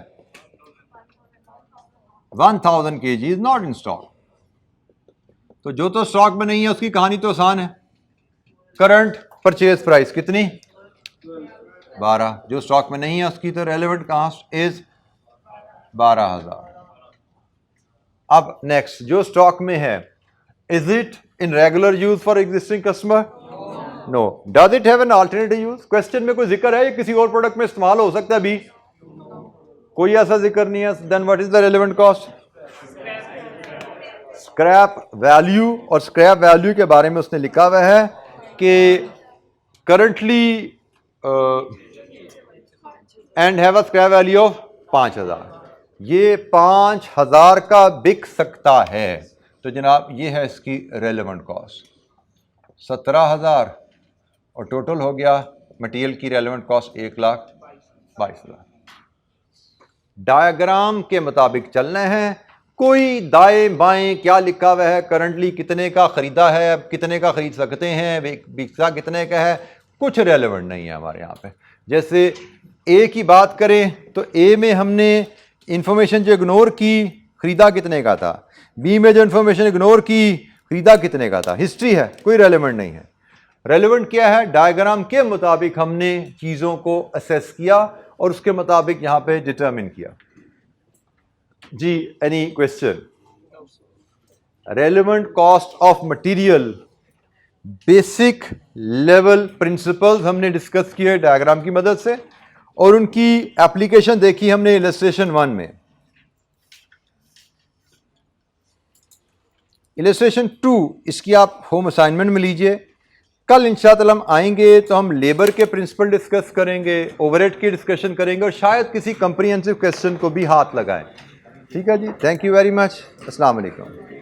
1,000 kg is not in stock. तो जो तो स्टॉक में नहीं है उसकी कहानी तो आसान है। करंट परचेज प्राइस कितनी? 12। जो स्टॉक में नहीं है उसकी तो रेलेवेंट कॉस्ट इज 12,000। अब नेक्स्ट, जो स्टॉक में है, is it in regular use for existing customer? No. Does it have an alternative use? Question में कोई जिक्र है ये किसी और प्रोडक्ट में इस्तेमाल हो सकता है? भी कोई ऐसा जिक्र नहीं है। Then what is the relevant cost? Scrap value. और स्क्रैप वैल्यू के बारे में उसने लिखा हुआ है कि currently and have a scrap value of 5,000। ये 5,000 का बिक सकता है। तो जनाब ये है इसकी रेलेवेंट कॉस्ट 17,000 और टोटल हो गया मटेरियल की रेलेवेंट कॉस्ट 1,22,000। डायग्राम के मुताबिक चलना है। कोई दाएं बाएं क्या लिखा हुआ है, करंटली कितने का खरीदा है, अब कितने का खरीद सकते हैं, बिकता कितने का है, कुछ रेलेवेंट नहीं है हमारे यहाँ पे। जैसे ए की बात करें तो ए में हमने इंफॉर्मेशन जो इग्नोर की, खरीदा कितने का था। बी में जो इंफॉर्मेशन इग्नोर की, खरीदा कितने का था। हिस्ट्री है, कोई रेलेवेंट नहीं है। रेलेवेंट क्या है? डायग्राम के मुताबिक हमने चीज़ों को असेस किया और उसके मुताबिक यहाँ पे डिटरमिन किया। जी, any question? Relevant cost of material, basic level principles हमने डिस्कस किए डायग्राम की मदद से और उनकी एप्लीकेशन देखी हमने इलस्ट्रेशन 1 में। इलस्ट्रेशन 2 इसकी आप होम असाइनमेंट में लीजिए। कल इंशाअल्लाह हम आएंगे तो हम लेबर के प्रिंसिपल डिस्कस करेंगे, ओवरहेड की डिस्कशन करेंगे और शायद किसी कंप्रीहेंसिव क्वेश्चन को भी हाथ लगाएं। ठीक है जी, थैंक यू वेरी मच। अस्सलाम वालेकुम।